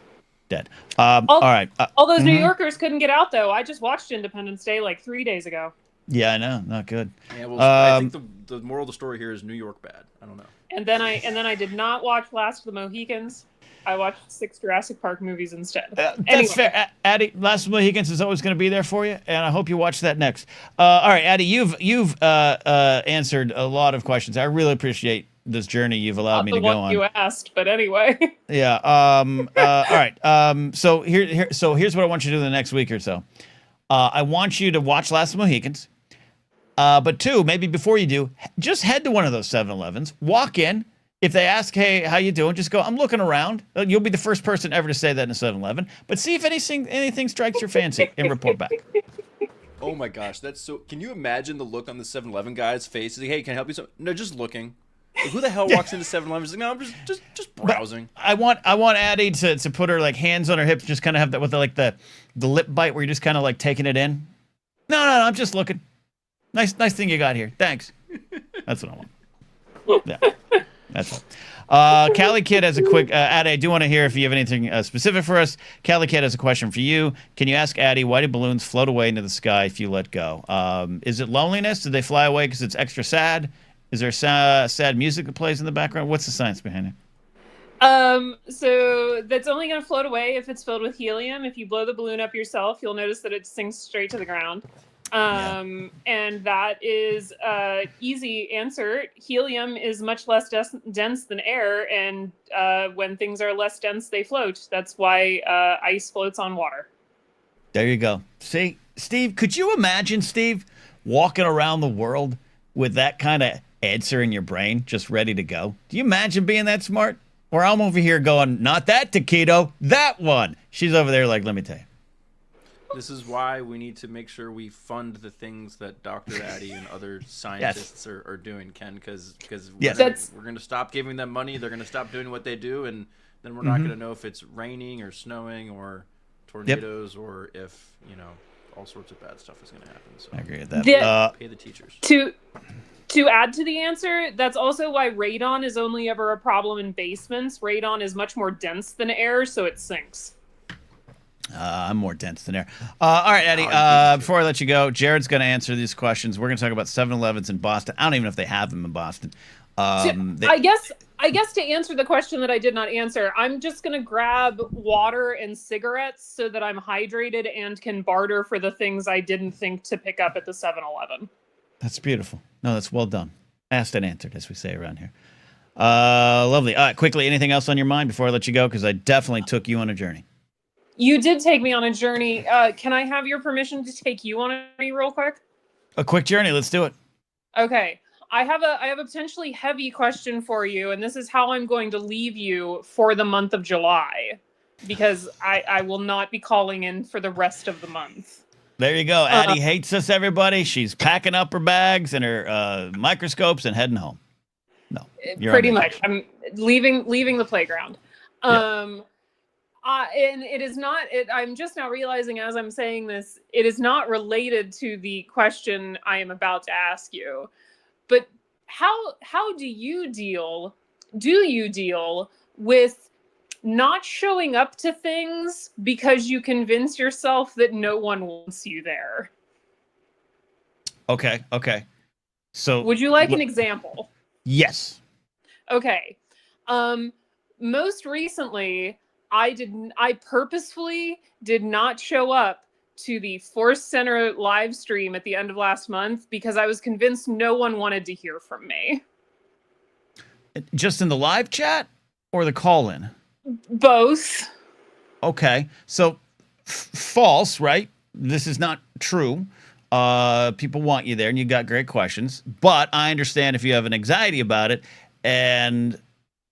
All right. All those New Yorkers couldn't get out though. I just watched Independence Day like 3 days ago. Yeah, I know. Not good. Yeah, well, I think the moral of the story here is New York bad. I don't know. And then I did not watch Last of the Mohicans. I watched 6 Jurassic Park movies instead. That's fair. Addie, Last of the Mohicans is always going to be there for you, and I hope you watch that next. All right, Addie, you've answered a lot of questions. I really appreciate this journey you've allowed me to go on. You asked, but anyway. Yeah. All right. So here's what I want you to do the next week or so. I want you to watch Last of the Mohicans. But 2, maybe before you do, just head to one of those 7-Elevens, walk in. If they ask, hey, how you doing? Just go, I'm looking around. You'll be the first person ever to say that in a 7-Eleven. But see if anything strikes your fancy and report back. Oh my gosh, that's so. Can you imagine the look on the 7-Eleven guy's face? He's like, hey, can I help you? No, just looking. Like, who the hell walks into 7-Eleven? He's like, no, I'm just browsing. But I want Addie to put her like hands on her hips, just kind of have that with the lip bite where you're just kind of like taking it in. No, I'm just looking. Nice thing you got here. Thanks. That's what I want. Yeah. That's all. Cali Kid has a quick... Addie, I do want to hear if you have anything specific for us. Cali Kid has a question for you. Can you ask Addie, why do balloons float away into the sky if you let go? Is it loneliness? Do they fly away because it's extra sad? Is there sad music that plays in the background? What's the science behind it? So that's only going to float away if it's filled with helium. If you blow the balloon up yourself, you'll notice that it sinks straight to the ground. And that is easy answer. Helium is much less dense than air, and when things are less dense, they float. That's why ice floats on water. There you go. See, Steve, could you imagine, Steve, walking around the world with that kind of answer in your brain, just ready to go. Do you imagine being that smart? Or I'm over here going, not that taquito, that one. She's over there like, let me tell you. This is why we need to make sure we fund the things that Dr. Addy and other scientists are doing, Ken, because we're going to stop giving them money. They're going to stop doing what they do, and then we're not going to know if it's raining or snowing or tornadoes or if, all sorts of bad stuff is going to happen. So I agree with that. Pay the teachers. To add to the answer, that's also why radon is only ever a problem in basements. Radon is much more dense than air, so it sinks. I'm more dense than air. All right, Eddie, before I let you go, Jared's going to answer these questions. We're going to talk about 7-Elevens in Boston. I don't even know if they have them in Boston. I guess to answer the question that I did not answer, I'm just going to grab water and cigarettes so that I'm hydrated and can barter for the things I didn't think to pick up at the 7-Eleven. That's beautiful. No, that's well done. Asked and answered, as we say around here. Lovely. All right, quickly, anything else on your mind before I let you go? Because I definitely took you on a journey. You did take me on a journey. Can I have your permission to take you on a journey real quick? A quick journey. Let's do it. Okay. I have a potentially heavy question for you, and this is how I'm going to leave you for the month of July, because I will not be calling in for the rest of the month. There you go. Addie hates us, everybody. She's packing up her bags and her microscopes and heading home. No, pretty much. I'm leaving the playground. And it is not. I'm just now realizing as I'm saying this, it is not related to the question I am about to ask you. But how do you deal with not showing up to things because you convince yourself that no one wants you there? Okay. So would you like an example? Yes. Okay. Most recently, I purposefully did not show up to the Force Center live stream at the end of last month because I was convinced no one wanted to hear from me. Just in the live chat or the call-in? Both. Okay. So false, right? This is not true. People want you there and you got great questions, but I understand if you have an anxiety about it and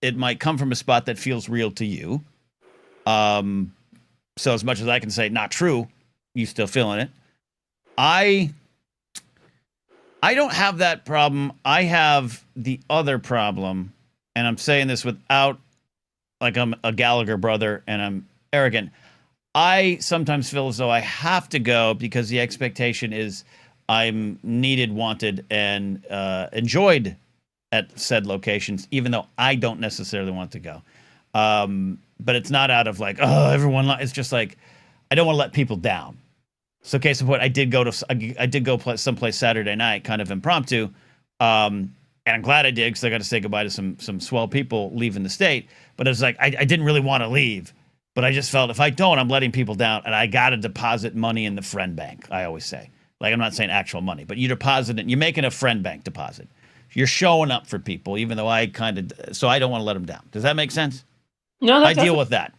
it might come from a spot that feels real to you. So as much as I can say not true, you still feeling it. I don't have that problem. I have the other problem, and I'm saying this without like I'm a Gallagher brother and I'm arrogant. I sometimes feel as though I have to go because the expectation is I'm needed, wanted, and enjoyed at said locations, even though I don't necessarily want to go. But it's not out of like, oh, everyone. It's just like I don't want to let people down. So, case in point, I did go someplace Saturday night, kind of impromptu, and I'm glad I did because I got to say goodbye to some swell people leaving the state. But it was like I didn't really want to leave, but I just felt if I don't, I'm letting people down, and I got to deposit money in the friend bank. I always say, like I'm not saying actual money, but you deposit it. You're making a friend bank deposit. You're showing up for people, even though I so I don't want to let them down. Does that make sense? No, I deal with that.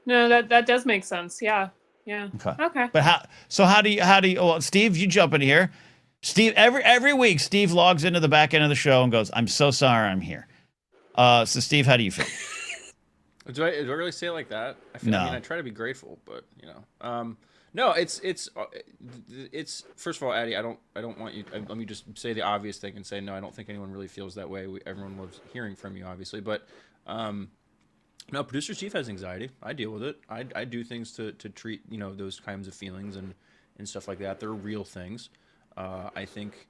No, that does make sense. Yeah. Okay. But how do you? Well, Steve, you jump in here. Steve, every week, Steve logs into the back end of the show and goes, "I'm so sorry, I'm here." So, Steve, how do you feel? Do I really say it like that? I mean, I try to be grateful, but no, it's first of all, Addie, I don't want you. Let me just say the obvious thing and say no. I don't think anyone really feels that way. Everyone loves hearing from you, obviously, but no, producer Chief has anxiety. I deal with it. I do things to treat those kinds of feelings and stuff like that. They're real things. I think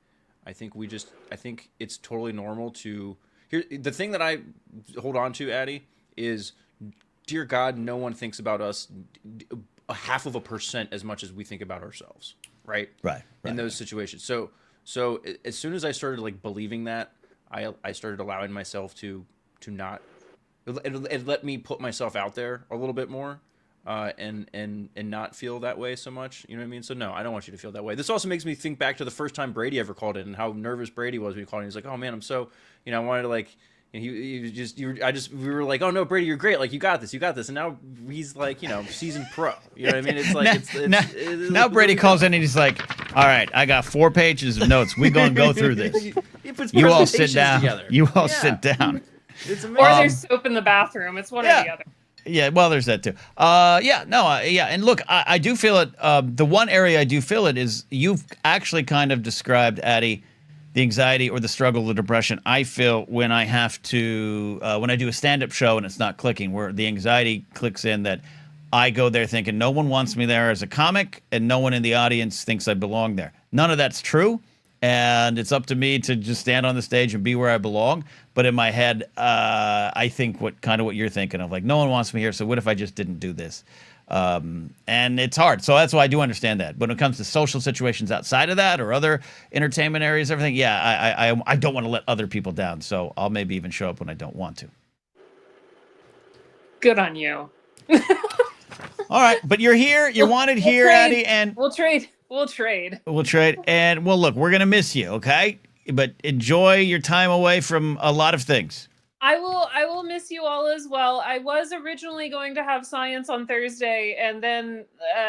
it's totally normal to here. The thing that I hold on to, Addie, is dear God, no one thinks about us a 0.5% as much as we think about ourselves, right? Right. In those situations. So as soon as I started like believing that, I started allowing myself to not. It let me put myself out there a little bit more, and not feel that way so much. You know what I mean? So no, I don't want you to feel that way. This also makes me think back to the first time Brady ever called in and how nervous Brady was when he called in. He's like, "Oh man, I'm so I wanted to like." And we were like, "Oh no, Brady, you're great. Like you got this. And now he's like, seasoned pro. You know what I mean? It's like now Brady calls in and he's like, All right, I got 4 pages of notes. We're going to go through this. He puts You all sit presentations down. together. You all Yeah. sit down. It's amazing. Or there's soap in the bathroom. It's one or the other. Yeah, well, there's that too. Yeah, and look, I do feel it. The one area I do feel it is you've actually kind of described, Addie, the anxiety or the struggle, the depression I feel when I have to, when I do a stand-up show and it's not clicking, where the anxiety clicks in that I go there thinking no one wants me there as a comic and no one in the audience thinks I belong there. None of that's true. And it's up to me to just stand on the stage and be where I belong. But in my head, I think what you're thinking of, like, no one wants me here, so what if I just didn't do this? And it's hard. So that's why I do understand that. But when it comes to social situations outside of that or other entertainment areas, everything, I don't want to let other people down. So I'll maybe even show up when I don't want to. Good on you. All right, but you're here. You're wanted here, Addie, and we'll trade. And well, look, we're gonna miss you, okay? But enjoy your time away from a lot of things. I will miss you all as well. I was originally going to have science on Thursday, and then,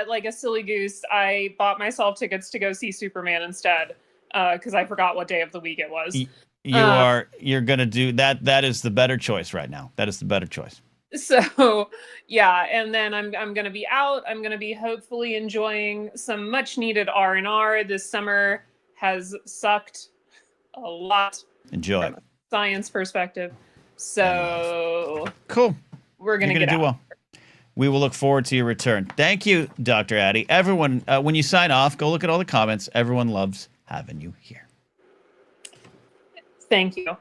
like a silly goose, I bought myself tickets to go see Superman instead, because I forgot what day of the week it was. You're gonna do that. That is the better choice right now. That is the better choice. So, yeah, and then I'm going to be out. I'm going to be hopefully enjoying some much needed R&R. This summer has sucked a lot. Enjoy from a science perspective. So, cool. We're going to get do out. Well. We will look forward to your return. Thank you, Dr. Addie. Everyone, when you sign off, go look at all the comments. Everyone loves having you here. Thank you.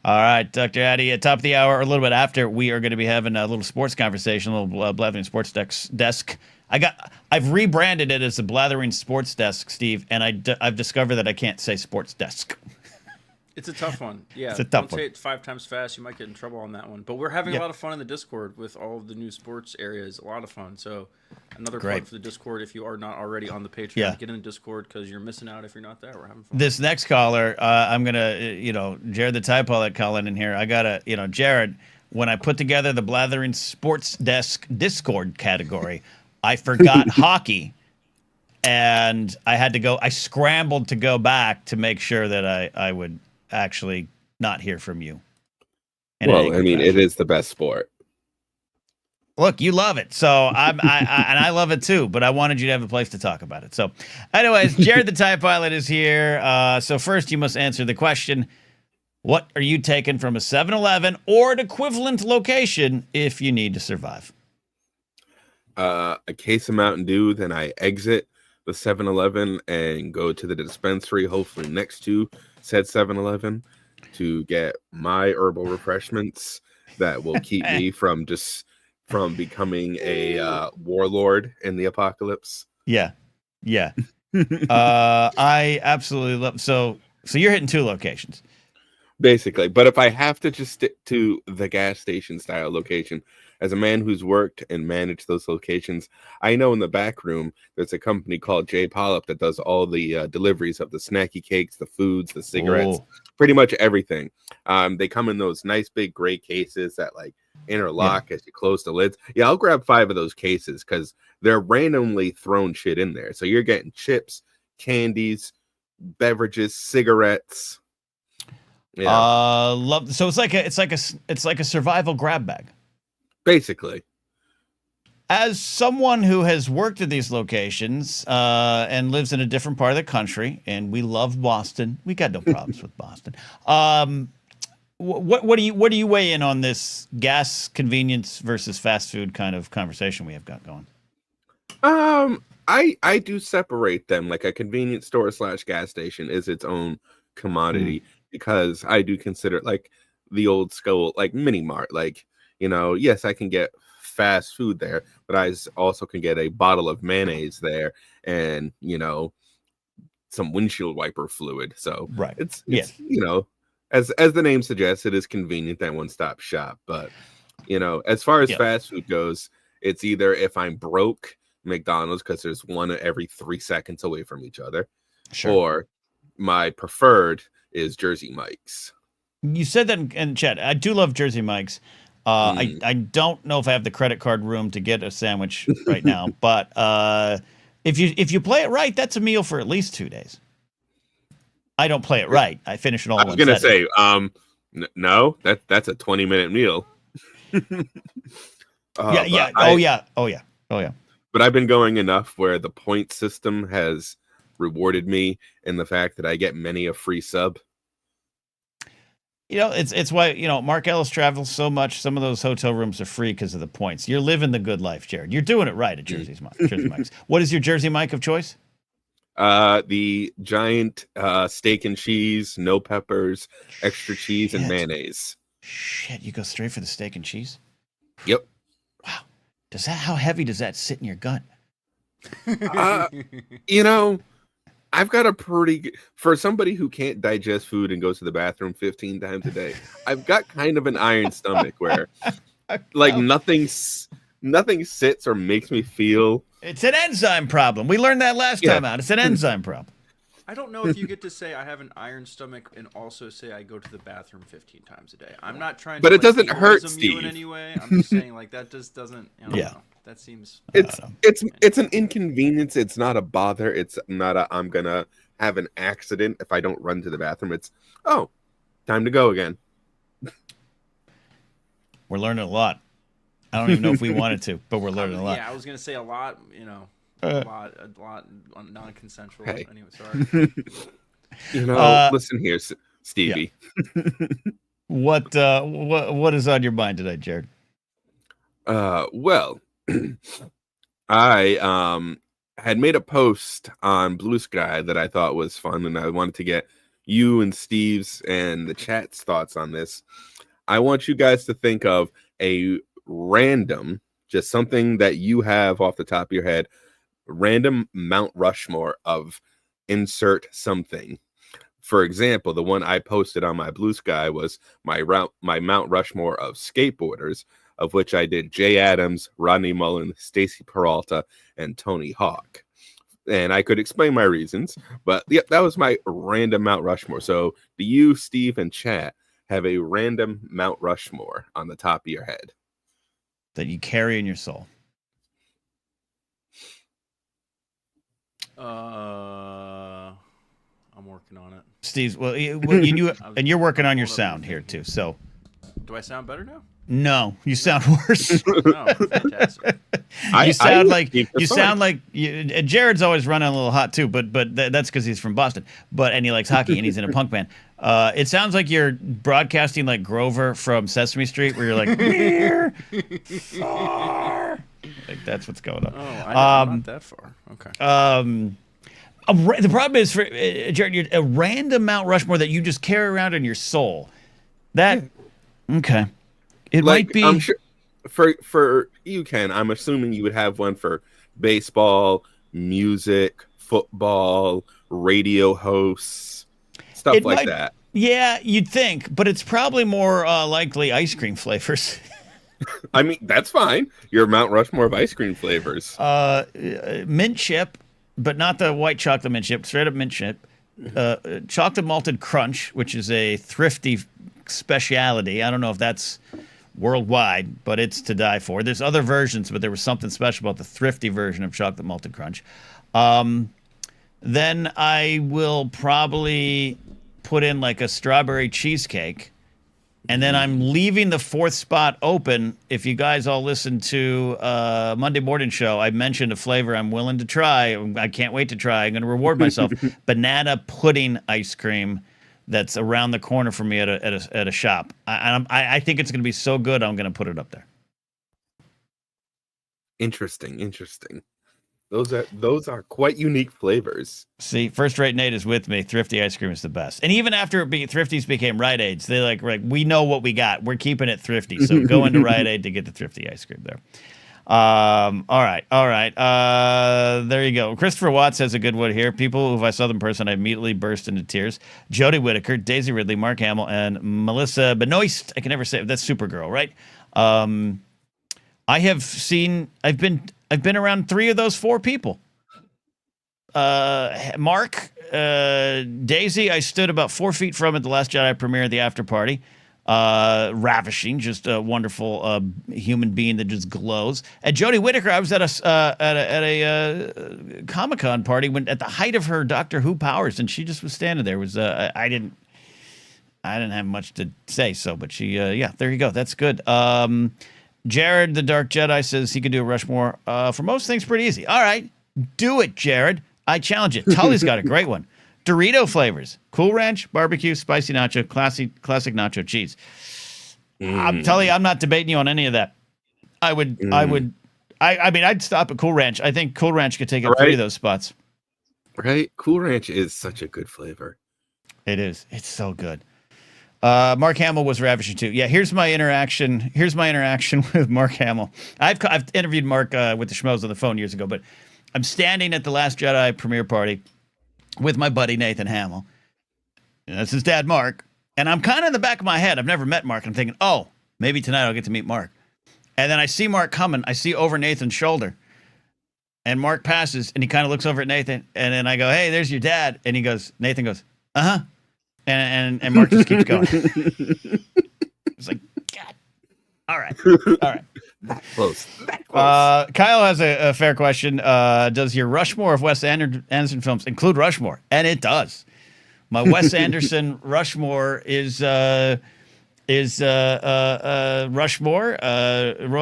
All right, Dr. Addie, at top of the hour, or a little bit after, we are going to be having a little sports conversation, a little Blathering Sports Desk. I've rebranded it as the Blathering Sports Desk, Steve, and I've discovered that I can't say sports desk. It's a tough one. Yeah, it's a tough don't one. say it 5 times fast. You might get in trouble on that one. But we're having a lot of fun in the Discord with all of the new sports areas. A lot of fun. So another plug for the Discord. If you are not already on the Patreon, get in the Discord because you're missing out if you're not there. We're having fun. This next caller, I'm going to, Jared the Tie Pilot calling in here. I got to, Jared, when I put together the Blathering Sports Desk Discord category, I forgot hockey. And I scrambled to go back to make sure that I would actually not hear from you. Well, I mean, it is the best sport. Look, you love it, so and I love it too. But I wanted you to have a place to talk about it. So, anyways, Jared the Tie Pilot is here. So first, you must answer the question: what are you taking from a 7-Eleven or an equivalent location if you need to survive? A case of Mountain Dew. Then I exit the 7-Eleven and go to the dispensary, hopefully next to said 7-Eleven, to get my herbal refreshments that will keep me from becoming a warlord in the apocalypse. Yeah. I absolutely love. So you're hitting 2 locations, basically. But if I have to just stick to the gas station style location, as a man who's worked and managed those locations, I know in the back room there's a company called J Polyp that does all the deliveries of the snacky cakes, the foods, the cigarettes, pretty much everything. They come in those nice big gray cases that like interlock as you close the lids. Yeah, I'll grab 5 of those cases because they're randomly thrown shit in there. So you're getting chips, candies, beverages, cigarettes. Yeah. So it's like a survival grab bag. Basically. As someone who has worked at these locations and lives in a different part of the country, and we love Boston, we got no problems with Boston. What do you weigh in on this gas convenience versus fast food kind of conversation we have got going? I do separate them. Like a convenience store / gas station is its own commodity because I do consider it like the old school, like mini mart. Like, yes, I can get fast food there, but I also can get a bottle of mayonnaise there and, some windshield wiper fluid. So it's as the name suggests, it is convenient, that one-stop shop. But, as far as fast food goes, it's either if I'm broke, McDonald's, because there's one every 3 seconds away from each other, or my preferred is Jersey Mike's. You said that in chat. I do love Jersey Mike's. I don't know if I have the credit card room to get a sandwich right now, but If you play it right, that's a meal for at least 2 days. I don't play it right. I finish it all. I was gonna say, no, that's a 20-minute meal. Yeah. Oh yeah. But I've been going enough where the point system has rewarded me in the fact that I get many a free sub. You know, it's why, Mark Ellis travels so much. Some of those hotel rooms are free because of the points. You're living the good life, Jared. You're doing it right at Jersey Mike's. What is your Jersey Mike of choice? The giant steak and cheese, no peppers, extra cheese, and mayonnaise. Shit, you go straight for the steak and cheese? Yep. Wow. How heavy does that sit in your gut? I've got a pretty for somebody who can't digest food and goes to the bathroom 15 times a day. I've got kind of an iron stomach where like nothing sits or makes me feel. It's an enzyme problem. We learned that last time out. It's an enzyme problem. I don't know if you get to say I have an iron stomach and also say I go to the bathroom 15 times a day. I'm not trying to. But it doesn't hurt, Steve. In any way. I'm just saying like that just doesn't. Know, that seems. It's an inconvenience. It's not a bother. It's not a I'm gonna have an accident if I don't run to the bathroom. It's time to go again. We're learning a lot. I don't even know if we wanted to, but we're learning a lot. Yeah, I was gonna say a lot. A lot non-consensual. Hey. Anyway, sorry. Listen here, Stevie. What is on your mind today, Jared? Well, I had made a post on Blue Sky that I thought was fun, and I wanted to get you and Steve's and the chat's thoughts on this. I want you guys to think of a random, just something that you have off the top of your head, random Mount Rushmore of insert something. For example, the one I posted on my Blue Sky was my Mount Rushmore of skateboarders, of which I did Jay Adams, Rodney Mullen, Stacy Peralta, and Tony Hawk. And I could explain my reasons, but that was my random Mount Rushmore. So do you, Steve, and chat have a random Mount Rushmore on the top of your head that you carry in your soul? I'm working on it. Steve, well, you knew, and you're working on your sound here too. So, do I sound better now? No, you sound worse. Oh, fantastic. You sound like Jared's always running a little hot too, but that's because he's from Boston. And he likes hockey and he's in a punk band. It sounds like you're broadcasting like Grover from Sesame Street, where you're like, "Here, far." Like that's what's going on. Oh, I'm not that far. Okay. The problem is for Jared, you're a random Mount Rushmore that you just carry around in your soul. Okay. It might be. I'm sure for you, Ken. I'm assuming you would have one for baseball, music, football, radio hosts, stuff like that. Yeah, you'd think, but it's probably more likely ice cream flavors. I mean, that's fine. You're Mount Rushmore of ice cream flavors. Mint chip, but not the white chocolate mint chip. Straight up mint chip. Chocolate malted crunch, which is a thrifty speciality. I don't know if that's worldwide, but it's to die for. There's other versions, but there was something special about the thrifty version of chocolate malted crunch. Then I will probably put in like a strawberry cheesecake, and then I'm leaving the fourth spot open. If you guys all listen to Monday Morning Show, I mentioned a flavor I'm willing to try. I can't wait to try. I'm going to reward myself. Banana pudding ice cream. That's around the corner from me at a shop. I think it's going to be so good. I'm going to put it up there. Interesting. Those are quite unique flavors. See, First Rate Nate is with me. Thrifty ice cream is the best. And even after Thrifties became Rite Aids, they like we know what we got. We're keeping it thrifty. So go into Rite Aid to get the thrifty ice cream there. All right. There you go. Christopher Watts has a good one here. People, if I saw them in person, I immediately burst into tears. Jodie Whittaker, Daisy Ridley, Mark Hamill, and Melissa Benoist. I can never say it. That's Supergirl, right? I've been around 3 of those 4 people. Mark, Daisy, I stood about 4 feet from at the Last Jedi premiere at the after party. ravishing, just a wonderful human being that just glows. And Jodie Whittaker, I was at a Comic-Con party when at the height of her Doctor Who powers, and she just was standing there. I didn't have much to say, but she, yeah, there you go. That's good. Jared, the Dark Jedi, says he could do a Rushmore. For most things, pretty easy. All right, do it, Jared. I challenge it. Tully's got a great one. Dorito flavors: Cool Ranch, barbecue, spicy nacho, classic nacho cheese. I'm telling you, I'm not debating you on any of that. I mean, I'd stop at Cool Ranch. I think Cool Ranch could take up 3 of those spots. Right? Cool Ranch is such a good flavor. It is. It's so good. Mark Hamill was ravishing too. Yeah, here's my interaction with Mark Hamill. I've interviewed Mark with the Schmoes on the phone years ago, but I'm standing at the Last Jedi premiere party with my buddy Nathan Hamill. And that's his dad, Mark. And I'm kind of in the back of my head. I've never met Mark. I'm thinking, oh, maybe tonight I'll get to meet Mark. And then I see Mark coming. I see over Nathan's shoulder. And Mark passes, and he kind of looks over at Nathan. And then I go, hey, there's your dad. And Nathan goes, uh-huh. And Mark just keeps going. It's like, God. All right. That close. Kyle has a fair question. Does your Rushmore of Wes Anderson films include Rushmore? And it does. My Wes Anderson Rushmore is Rushmore, Royal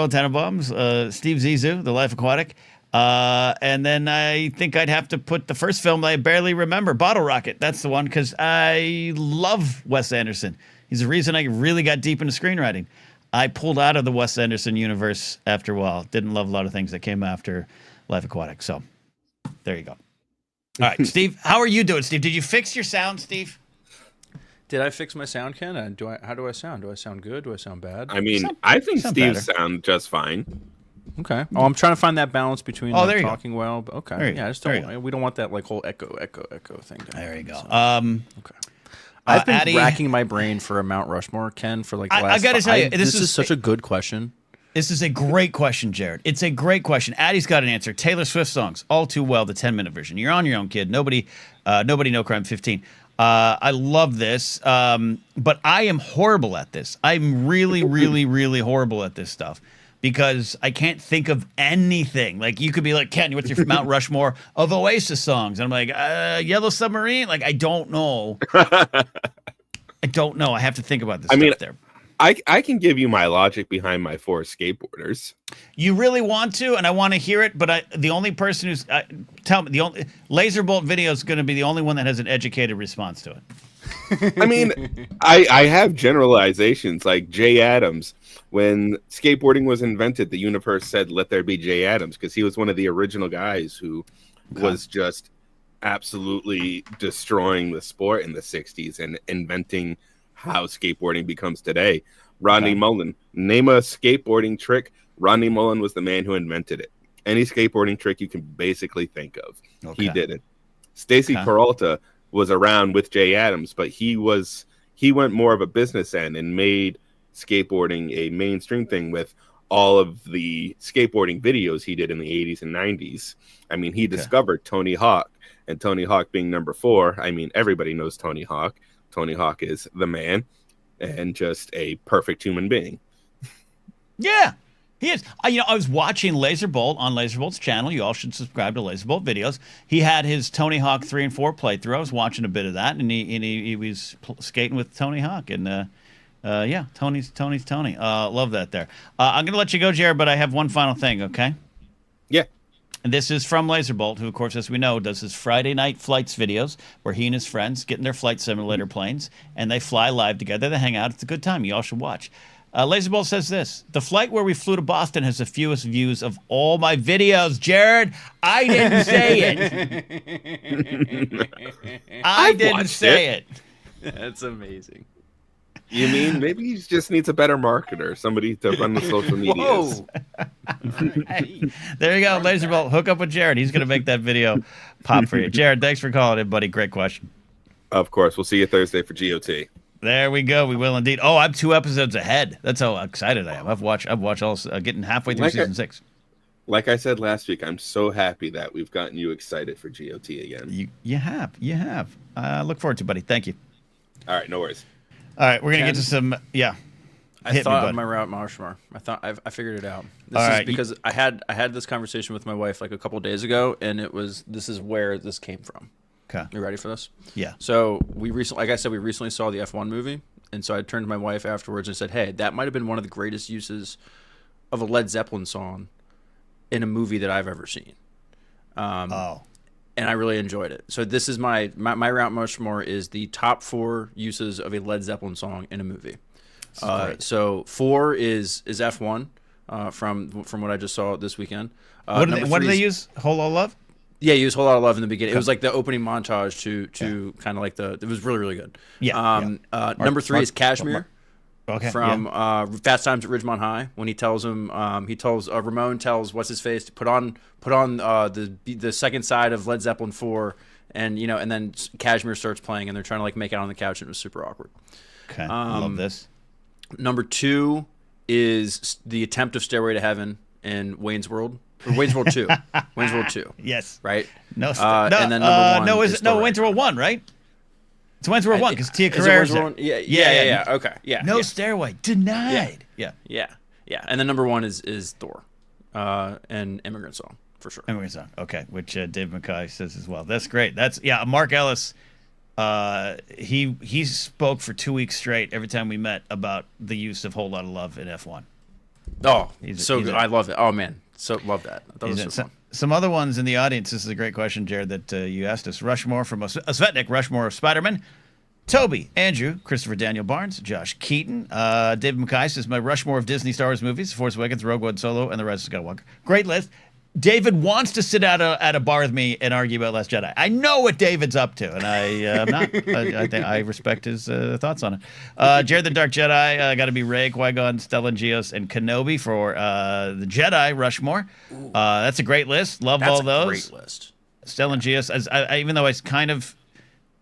Tenenbaums, Steve Zissou, The Life Aquatic. And then I think I'd have to put the first film I barely remember, Bottle Rocket. That's the one, because I love Wes Anderson. He's the reason I really got deep into screenwriting. I pulled out of the Wes Anderson universe after a while. Didn't love a lot of things that came after Life Aquatic. So there you go. All right, Steve, how are you doing, Steve? Did you fix your sound, Steve? Did I fix my sound, Ken? How do I sound? Do I sound good? Do I sound bad? I mean, I think Steve sound just fine. Okay. Oh, I'm trying to find that balance between talking go. well. But okay. Yeah, I just don't. We don't want that like whole echo thing. There you go. So, okay. I've been racking my brain for a Mount Rushmore, Ken, for like the last. I got to tell you, this is such a good question. This is a great question, Jared. It's a great question. Addie's got an answer. Taylor Swift songs, All Too Well, the 10-minute version. You're on your own, kid. Nobody, No Crime 15. I love this, but I am horrible at this. I'm really, really, really horrible at this stuff because I can't think of anything. Like, you could be like, Ken, what's your Mount Rushmore of Oasis songs? And I'm like, Yellow Submarine? Like, I don't know. I don't know. I have to think about this stuff there. I can give you my logic behind my 4 skateboarders. You really want to, and I want to hear it, but the only person who's tell me, the only Laserbolt video is going to be the only one that has an educated response to it. I mean, I have generalizations like Jay Adams. When skateboarding was invented, the universe said, "Let there be Jay Adams," because he was one of the original guys who was just absolutely destroying the sport in the 60s and inventing how skateboarding becomes today. Rodney Mullen, name a skateboarding trick. Rodney Mullen was the man who invented it. Any skateboarding trick you can basically think of, he did it. Stacy Peralta was around with Jay Adams, but he went more of a business end and made skateboarding a mainstream thing with all of the skateboarding videos he did in the 80s and 90s. I mean, he discovered Tony Hawk, and Tony Hawk being number 4. I mean, everybody knows Tony Hawk. Tony Hawk is the man and just a perfect human being. Yeah, he is. I was watching Laserbolt on Laserbolt's channel. You all should subscribe to Laserbolt videos. He had his Tony Hawk 3 and 4 playthrough. I was watching a bit of that, and he was skating with Tony Hawk. And Tony's Tony. Love that there. I'm going to let you go, Jared, but I have one final thing, okay? Yeah. And this is from Laserbolt, who, of course, as we know, does his Friday night flights videos where he and his friends get in their flight simulator planes and they fly live together. They hang out. It's a good time. You all should watch. Laserbolt says this: the flight where we flew to Boston has the fewest views of all my videos. Jared, I didn't say it. I didn't say it. That's amazing. You mean maybe he just needs a better marketer, somebody to run the social medias. Hey, there you go, Laserbolt. Hook up with Jared. He's going to make that video pop for you. Jared, thanks for calling in, buddy. Great question. Of course. We'll see you Thursday for GOT. There we go. We will indeed. Oh, I'm 2 episodes ahead. That's how excited I am. I've watched all getting halfway through season 6. Like I said last week, I'm so happy that we've gotten you excited for GOT again. You have. Look forward to it, buddy. Thank you. All right, no worries. All right, we're gonna Ken? get to some. Yeah. I Hit me, thought bud. of my route Marshmore. I figured it out. This All is right, because I had this conversation with my wife like a couple days ago, and this is where this came from. Okay. You ready for this? Yeah. So we recently, like I said, we recently saw the F1 movie, and so I turned to my wife afterwards and said, "Hey, that might have been one of the greatest uses of a Led Zeppelin song in a movie that I've ever seen." Oh. And I really enjoyed it. So this is my route Marshmore is the top 4 uses of a Led Zeppelin song in a movie. So 4 is F1 from what I just saw this weekend. What do they use? Whole Lotta Love? Yeah, use Whole Lotta Love in the beginning. It was like the opening montage to kind of like it was really, really good. Yeah. Number 3 is Kashmir. Okay. From Fast Times at Ridgemont High, when he tells Ramon tells what's his face to put on the second side of Led Zeppelin 4, and and then Kashmir starts playing and they're trying to like make out on the couch and it was super awkward. Okay. Love this. Number 2 is the attempt of Stairway to Heaven in Wayne's World. Or Wayne's World 2. Wayne's World 2. Yes. Right? No. And then number 1 is Wayne's World 1, right? It's Wayne's World 1 because Tia Carrere's there. Yeah. Okay. Yeah. No yeah. stairway. Denied. Yeah. And then number 1 is Thor, and Immigrant Song for sure. Immigrant Song. Okay, which Dave McKay says as well. That's great. That's Mark Ellis. He spoke for 2 weeks straight every time we met about the use of Whole Lotta Love in F1. Oh, so good. I love it. Oh man, so love that. I thought it was so fun. Some other ones in the audience. This is a great question, Jared, that you asked us. Rushmore from Svetnik, Rushmore of Spider-Man. Toby, Andrew, Christopher Daniel Barnes, Josh Keaton. David McKay says, my Rushmore of Disney Star Wars movies, Force Awakens, Rogue One Solo, and The Rise of Skywalker. Great list. David wants to sit at a bar with me and argue about Last Jedi. I know what David's up to, and I'm not. I think I respect his thoughts on it. Jared the Dark Jedi, got to be Rey, Qui-Gon, Stellan, Geos, and Kenobi for the Jedi Rushmore. That's a great list. Love all those. That's a great list. Stellan, Geos. Even though I kind of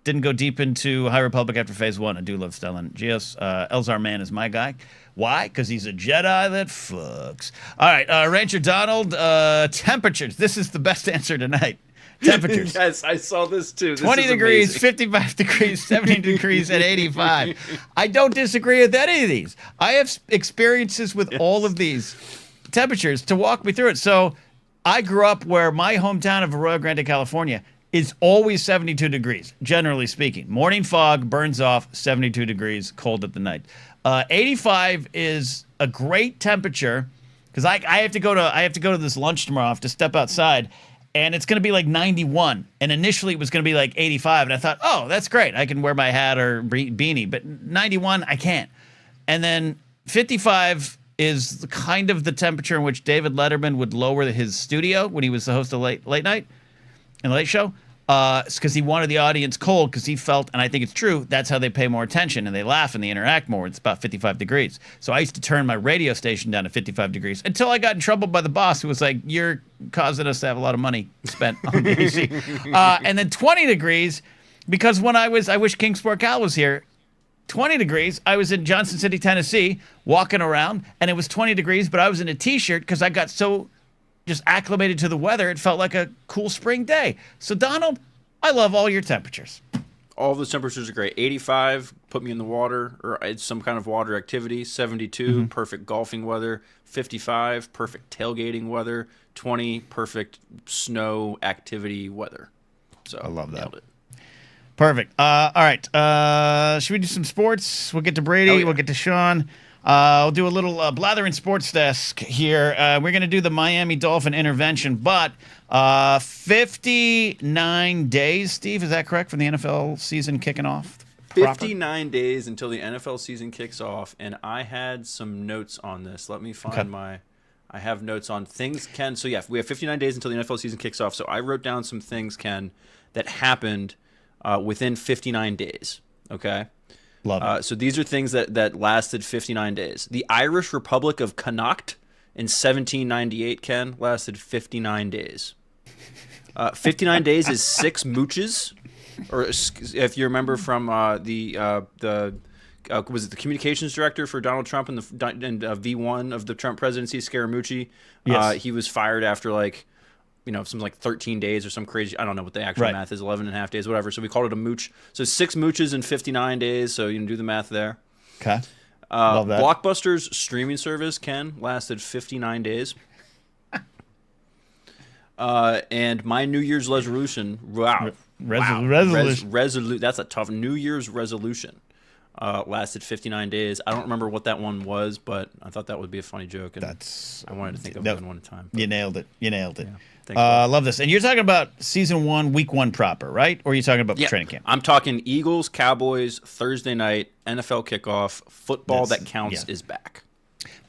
didn't go deep into High Republic after Phase 1, I do love Stellan. Geos. Elzar Mann is my guy. Why? Because he's a Jedi that fucks. All right, Rancher Donald, temperatures. This is the best answer tonight. Temperatures. Yes, I saw this too. This 20 is degrees, amazing. 55 degrees, 70 degrees, and 85. I don't disagree with any of these. I have experiences with all of these temperatures to walk me through it. So I grew up where my hometown of Arroyo Grande, California, is always 72 degrees, generally speaking. Morning fog burns off, 72 degrees, cold at the night. 85 is a great temperature because I have to go to this lunch tomorrow. I have to step outside, and it's going to be like 91. And initially it was going to be like 85, and I thought, oh, that's great. I can wear my hat or beanie. But 91, I can't. And then 55 is kind of the temperature in which David Letterman would lower his studio when he was the host of Late Night and the Late Show. It's because he wanted the audience cold because he felt, and I think it's true, that's how they pay more attention and they laugh and they interact more. It's about 55 degrees. So I used to turn my radio station down to 55 degrees until I got in trouble by the boss who was like, you're causing us to have a lot of money spent on the AC. And then 20 degrees, because when I wish Kingsport Cal was here, 20 degrees, I was in Johnson City, Tennessee, walking around, and it was 20 degrees, but I was in a T-shirt because I got so just acclimated to the weather, it felt like a cool spring day. So, Donald, I love all your temperatures. All the temperatures are great. 85, put me in the water, or it's some kind of water activity. 72, perfect golfing weather. 55, perfect tailgating weather. 20, perfect snow activity weather. So I love that. Nailed it. Perfect. All right. Should we do some sports? We'll get to Brady. Oh, yeah. We'll get to Sean. We'll do a little Blathering Sports Desk here. We're going to do the Miami Dolphin intervention, but 59 days, Steve, is that correct, from the NFL season kicking off? 59 days until the NFL season kicks off, and I had some notes on this. Let me find I have notes on things, Ken. So, yeah, we have 59 days until the NFL season kicks off, so I wrote down some things, Ken, that happened within 59 days, okay? Love it. So these are things that lasted 59 days. The Irish Republic of Connacht in 1798, Ken, lasted 59 days. 59 days is 6 mooches, or if you remember from was it the communications director for Donald Trump and V1 of the Trump presidency, Scaramucci? Yes. He was fired after like some like 13 days or some crazy, I don't know what the actual Right. math is, 11 and a half days, whatever. So we called it a mooch. So 6 mooches in 59 days. So you can do the math there. Okay. Love that. Blockbuster's streaming service, Ken, lasted 59 days. And my New Year's resolution, Resolution. that's a tough New Year's resolution. Lasted 59 days. I don't remember what that one was, but I thought that would be a funny joke, and I wanted to think of one at a time. You nailed it. Yeah, thanks, love this. And you're talking about season 1, week 1 proper, right? Or are you talking about training camp? I'm talking Eagles, Cowboys, Thursday night, NFL kickoff, football that counts is back.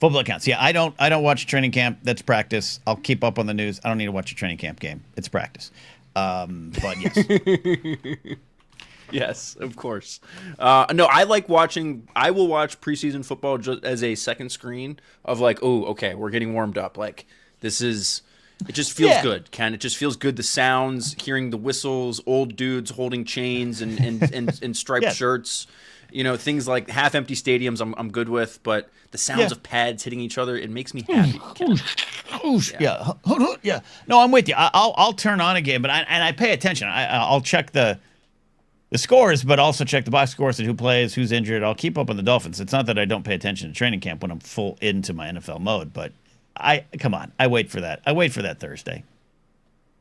Football counts. Yeah, I don't watch training camp. That's practice. I'll keep up on the news. I don't need to watch a training camp game. It's practice. But yes. Yes, of course. No, I like watching. I will watch preseason football just as a second screen of like, oh, okay, we're getting warmed up. Like this is. It just feels good, Ken. It just feels good. The sounds, hearing the whistles, old dudes holding chains and striped shirts. Things like half-empty stadiums I'm good with, but the sounds of pads hitting each other, it makes me happy. Yeah. No, I'm with you. I'll turn on a game, but I pay attention. I'll check the scores, but also check the box scores and who plays, who's injured. I'll keep up on the Dolphins. It's not that I don't pay attention to training camp when I'm full into my NFL mode, but come on. I wait for that. I wait for that Thursday.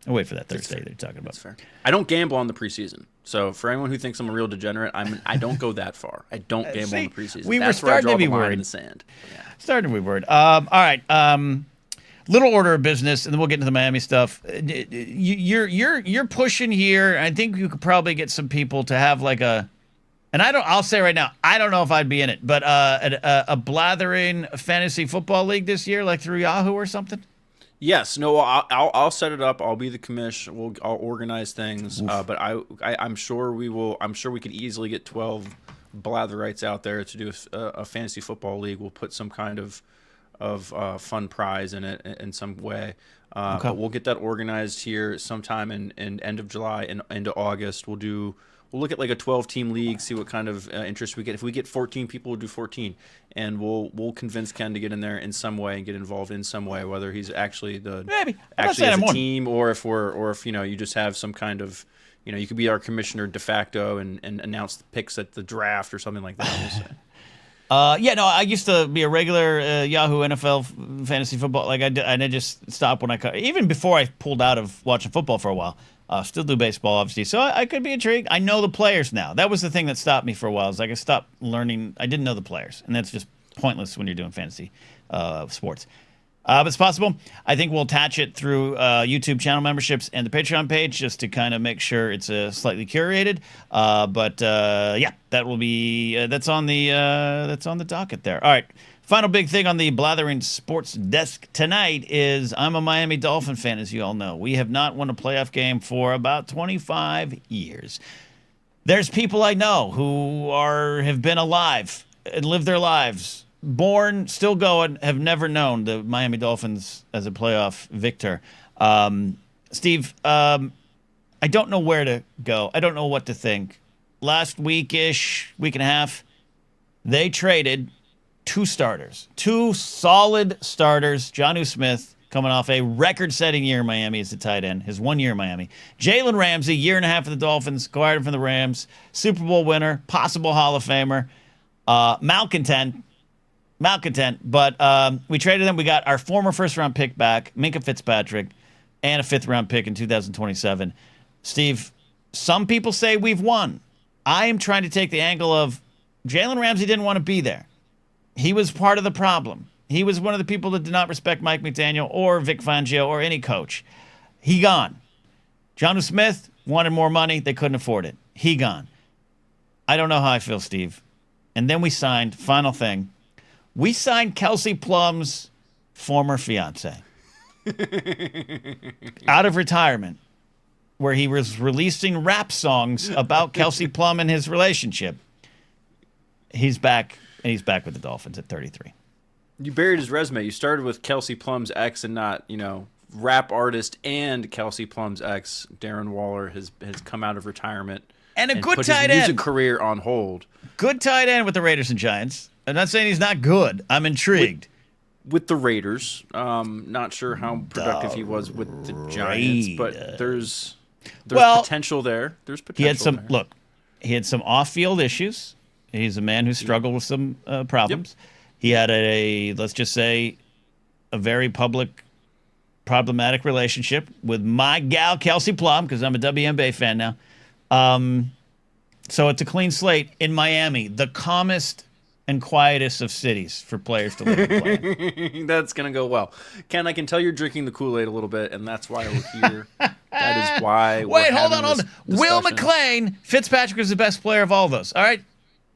They're talking about. That's fair. I don't gamble on the preseason. So for anyone who thinks I'm a real degenerate, I don't go that far. I don't gamble on the preseason. We That's were where I starting draw to be the line worried. in the sand. Yeah. Starting to be worried. All right. Little order of business, and then we'll get into the Miami stuff. You're pushing here. I think you could probably get some people to have like a, and I'll say right now, I don't know if I'd be in it, but a Blathering fantasy football league this year, like through Yahoo or something. Yes, no, I'll set it up. I'll be the commish. I'll organize things. But I'm sure we will. I'm sure we could easily get 12 Blatherites out there to do a fantasy football league. We'll put some kind of fun prize in it in some way. But we'll get that organized here sometime in end of July and into August. We'll look at like a 12-team league, see what kind of interest we get. If we get 14 people, we'll do 14, and we'll convince Ken to get in there in some way and get involved in some way, whether he's actually as a team or if you just have some kind of, you could be our commissioner de facto and announce the picks at the draft or something like that. I used to be a regular Yahoo NFL fantasy football. Like I did just stop when even before I pulled out of watching football for a while. Still do baseball, obviously, so I could be intrigued. I know the players now. That was the thing that stopped me for a while. Is like I stopped learning. I didn't know the players, and that's just pointless when you're doing fantasy sports. But it's possible. I think we'll attach it through YouTube channel memberships and the Patreon page just to kind of make sure it's slightly curated. That will be that's on the docket there. All right. Final big thing on the Blathering Sports desk tonight is I'm a Miami Dolphin fan, as you all know. We have not won a playoff game for about 25 years. There's people I know who have been alive and lived their lives, born, still going, have never known the Miami Dolphins as a playoff victor. Steve, I don't know where to go. I don't know what to think. Last week and a half, they traded two solid starters. Jonnu Smith coming off a record-setting year in Miami as a tight end, his 1 year in Miami. Jalen Ramsey, year and a half of the Dolphins, acquired him from the Rams, Super Bowl winner, possible Hall of Famer, malcontent, but we traded them. We got our former first-round pick back, Minkah Fitzpatrick, and a fifth-round pick in 2027. Steve, some people say we've won. I am trying to take the angle of Jalen Ramsey didn't want to be there. He was part of the problem. He was one of the people that did not respect Mike McDaniel or Vic Fangio or any coach. He gone. Jonnu Smith wanted more money. They couldn't afford it. He gone. I don't know how I feel, Steve. And then we signed, final thing, we signed Kelsey Plum's former fiance out of retirement, where he was releasing rap songs about Kelsey Plum and his relationship. He's back. And he's back with the Dolphins at 33. You buried his resume. You started with Kelsey Plum's ex and not, rap artist and Kelsey Plum's ex, Darren Waller, has come out of retirement. And good put tight his end. music career on hold. Good tight end with the Raiders and Giants. I'm not saying he's not good. I'm intrigued. with the Raiders. Not sure how productive he was with the Giants, but there's potential there. There's potential. He had some there. he had some off-field issues. He's a man who struggled with some problems. Yep. He had let's just say, a very problematic relationship with my gal Kelsey Plum, because I'm a WNBA fan now. So it's a clean slate in Miami, the calmest and quietest of cities for players to live and play. That's going to go well. Ken, I can tell you're drinking the Kool-Aid a little bit, and that's why we're here. That is why we're hold on. Will McClain, Fitzpatrick is the best player of all those. All right?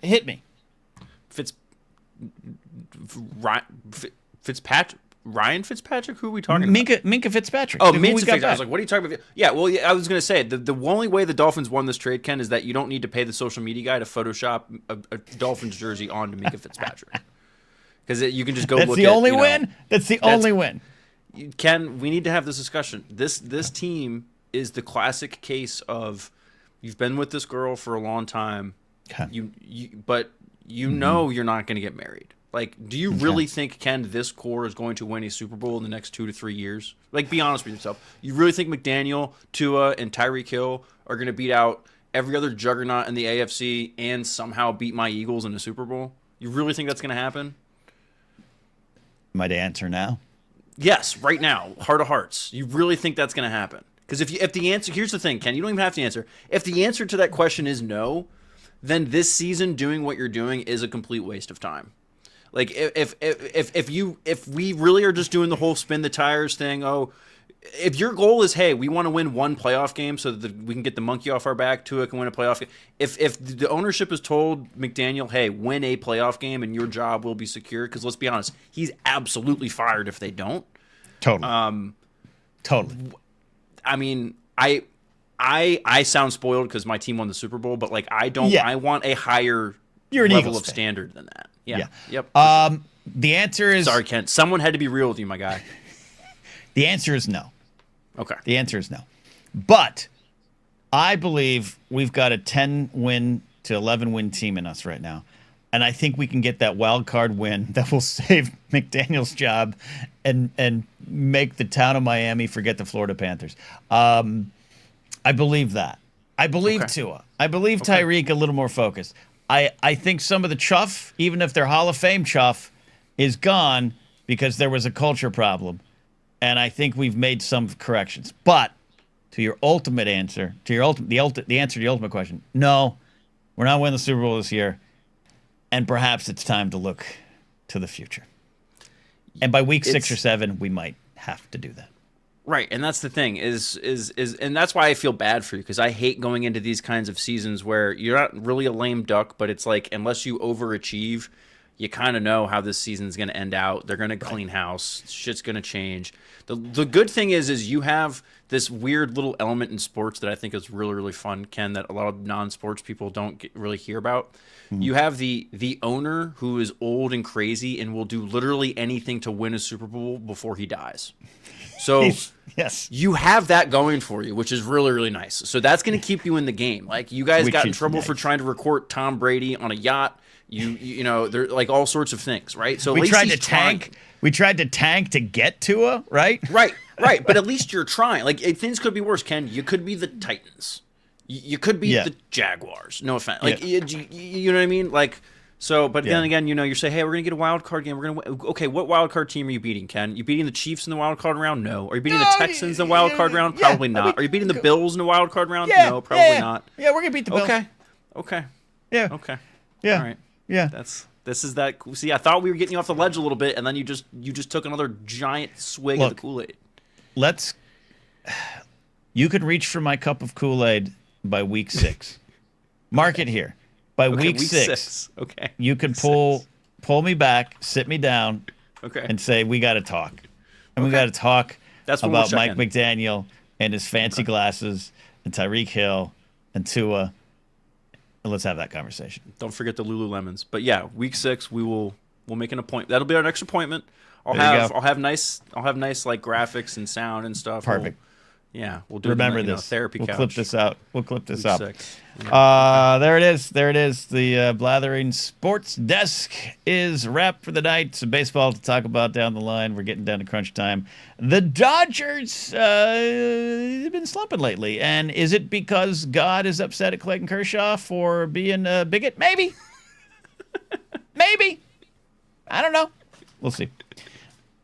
Hit me. Fitzpatrick? Ryan Fitzpatrick? Who are we talking about? Minka Fitzpatrick. Oh, Minka Fitzpatrick. I was like, what are you talking about? Yeah, well, I was going to say, the only way the Dolphins won this trade, Ken, is that you don't need to pay the social media guy to Photoshop a Dolphins jersey onto Minka Fitzpatrick. Because you can just go That's look the at, only win? That's the only win. Ken, we need to have this discussion. This team is the classic case of, you've been with this girl for a long time, but know you're not going to get married. Like, do you really think, Ken, this core is going to win a Super Bowl in the next 2 to 3 years? Like, be honest with yourself. You really think McDaniel, Tua, and Tyreek Hill are going to beat out every other juggernaut in the AFC and somehow beat my Eagles in the Super Bowl? You really think that's going to happen? Might I answer now? Yes, right now, heart of hearts. You really think that's going to happen? Because if the answer, here's the thing, Ken, you don't even have to answer. If the answer to that question is no, then this season doing what you're doing is a complete waste of time. Like, if we really are just doing the whole spin the tires thing, if your goal is, hey, we want to win one playoff game so that we can get the monkey off our back, Tua can win a playoff game. If the ownership has told McDaniel, hey, win a playoff game and your job will be secure, because let's be honest, he's absolutely fired if they don't. Totally. Totally. I mean, I sound spoiled because my team won the Super Bowl, but like I don't. Yeah. I want a higher level of standard than that. Yeah. Yep. The answer is... Sorry, Kent. Someone had to be real with you, my guy. The answer is no. Okay. The answer is no. But I believe we've got a 10-win to 11-win team in us right now. And I think we can get that wild card win that will save McDaniel's job and make the town of Miami forget the Florida Panthers. I believe that. I believe Tua. I believe Tyreek a little more focused. I think some of the chuff, even if they're Hall of Fame chuff, is gone because there was a culture problem. And I think we've made some corrections. But to your ultimate answer, the answer to your ultimate question, no, we're not winning the Super Bowl this year. And perhaps it's time to look to the future. And by week 6 or 7, we might have to do that. Right, and that's the thing is and that's why I feel bad for you, because I hate going into these kinds of seasons where you're not really a lame duck, but it's like unless you overachieve, you kind of know how this season's going to end out. They're going to clean house. Shit's going to change. The good thing is you have this weird little element in sports that I think is really, really fun, Ken, that a lot of non-sports people don't really hear about. Mm-hmm. You have the owner who is old and crazy and will do literally anything to win a Super Bowl before he dies. So yes, you have that going for you, which is really, really nice. So that's going to keep you in the game. Like, you guys got in trouble for trying to record Tom Brady on a yacht. You know, there like all sorts of things, right? So we tried to tank. We tried to tank to get Tua, right? Right. But at least you're trying. Like, things could be worse, Ken. You could be the Titans. You could be the Jaguars. No offense. Like, you know what I mean? Like, so, but then again, you know, you say, hey, we're going to get a wild card game. We're going to, okay, what wild card team are you beating, Ken? You beating the Chiefs in the wild card round? No. Are you beating the Texans in the wild card round? Probably not. Are you beating the Bills in the wild card round? No, probably not. Yeah, we're going to beat the Bills. Okay. Yeah. Okay. Yeah. All right. Yeah. This is that. See, I thought we were getting you off the ledge a little bit, and then you just took another giant swig of the Kool-Aid. You could reach for my cup of Kool-Aid by week 6. Mark it here. By week 6. Okay. You can pull me back, sit me down, and say, we got to talk. And we got to talk about Mike McDaniel and his fancy glasses and Tyreek Hill and Tua. And let's have that conversation. Don't forget the Lululemons. But yeah, week 6 we'll make an appointment. That'll be our next appointment. I'll have nice like graphics and sound and stuff. Perfect. Yeah, we'll do Remember it in the, this. therapy We'll couch. clip this out. We'll clip this Week up. 6. Yeah. There it is. There it is. The Blathering Sports Desk is wrapped for the night. Some baseball to talk about down the line. We're getting down to crunch time. The Dodgers have been slumping lately. And is it because God is upset at Clayton Kershaw for being a bigot? Maybe. Maybe. I don't know. We'll see.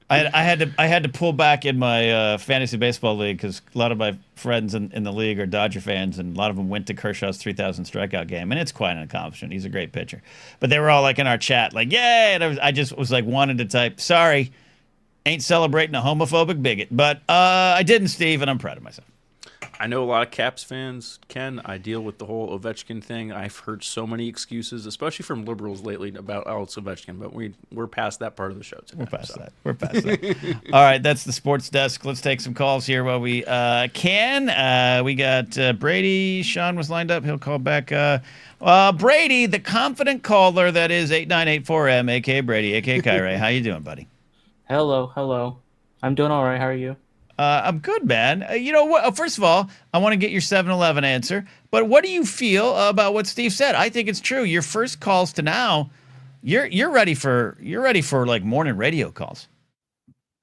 I had to pull back in my fantasy baseball league because a lot of my friends in the league are Dodger fans, and a lot of them went to Kershaw's 3,000 strikeout game, and it's quite an accomplishment. He's a great pitcher, but they were all like in our chat, like, "Yay!" And I just was like wanted to type, "Sorry, ain't celebrating a homophobic bigot," but I didn't, Steve, and I'm proud of myself. I know a lot of Caps fans, Ken. I deal with the whole Ovechkin thing. I've heard so many excuses, especially from liberals lately, about Alex Ovechkin, but we're past that part of the show today. We're past that. We're past that. All right, that's the sports desk. Let's take some calls here while we can. We got Brady. Sean was lined up. He'll call back. Brady, the confident caller that is 8984M, a.k.a. Brady, a.k.a. Kyrie. How you doing, buddy? Hello. I'm doing all right. How are you? I'm good, man. You know what? First of all, I want to get your 7-Eleven answer. But what do you feel about what Steve said? I think it's true. Your first calls to now, you're ready for like morning radio calls.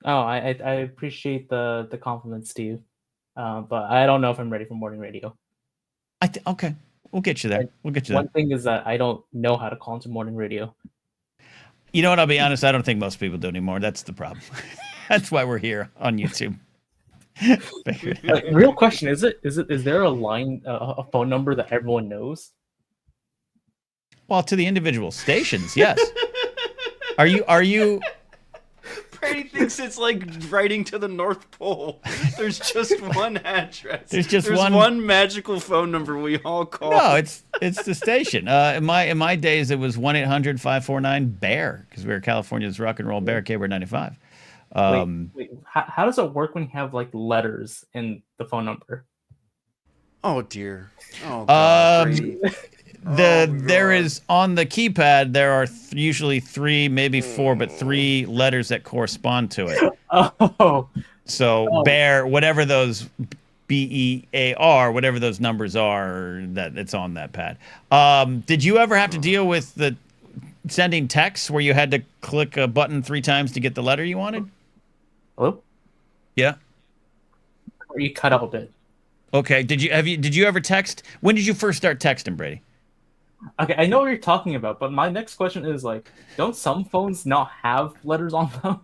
Oh, I appreciate the compliment, Steve. But I don't know if I'm ready for morning radio. Okay, we'll get you there. We'll get you there. One thing is that I don't know how to call into morning radio. You know what? I'll be honest. I don't think most people do anymore. That's the problem. That's why we're here on YouTube. Like, real question: is there a line, a phone number that everyone knows? Well, to the individual stations, yes. Are you? Brady thinks it's like writing to the North Pole. There's just one address. There's one magical phone number we all call. No, it's the station. In my days, it was 1-800-549-BEAR because we were California's rock and roll bear, KBR 95. Wait, how does it work when you have like letters in the phone number? Oh dear. Oh God, Brady. There is on the keypad. There are usually 3, maybe 4, but 3 letters that correspond to it. So bear, whatever those BEAR, whatever those numbers are, that it's on that pad. Did you ever have to deal with the sending texts where you had to click a button 3 times to get the letter you wanted? Hello? Yeah. Or you cut out a bit. Okay. Did you ever text? When did you first start texting, Brady? Okay, I know what you're talking about, but my next question is like, don't some phones not have letters on them?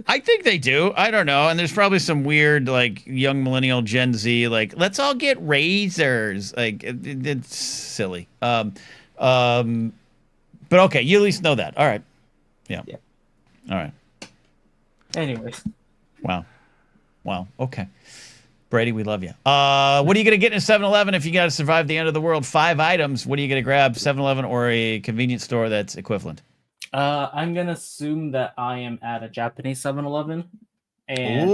I think they do. I don't know. And there's probably some weird, like, young millennial Gen Z, like, let's all get razors. Like, it's silly. But okay, you at least know that. All right. Yeah. All right. Anyways. Wow. Okay. Brady, we love you. What are you going to get in a 7-Eleven if you got to survive the end of the world? 5 items. What are you going to grab? 7-Eleven or a convenience store that's equivalent? I'm going to assume that I am at a Japanese 7-Eleven. Okay.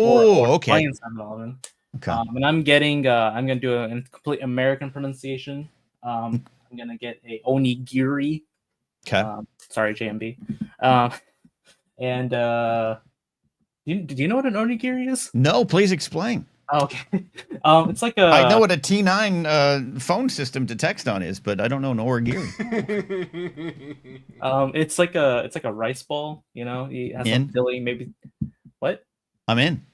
Korean 7-Eleven. Okay. And I'm getting, I'm going to do a complete American pronunciation. I'm going to get a onigiri. Okay. Sorry, JMB. And do you know what an onigiri is? No, please explain. Oh, okay. It's like a. I know what a T9 phone system to text on is, but I don't know an origiri. It's like a rice ball. You know, it has some filling, maybe. What? I'm in.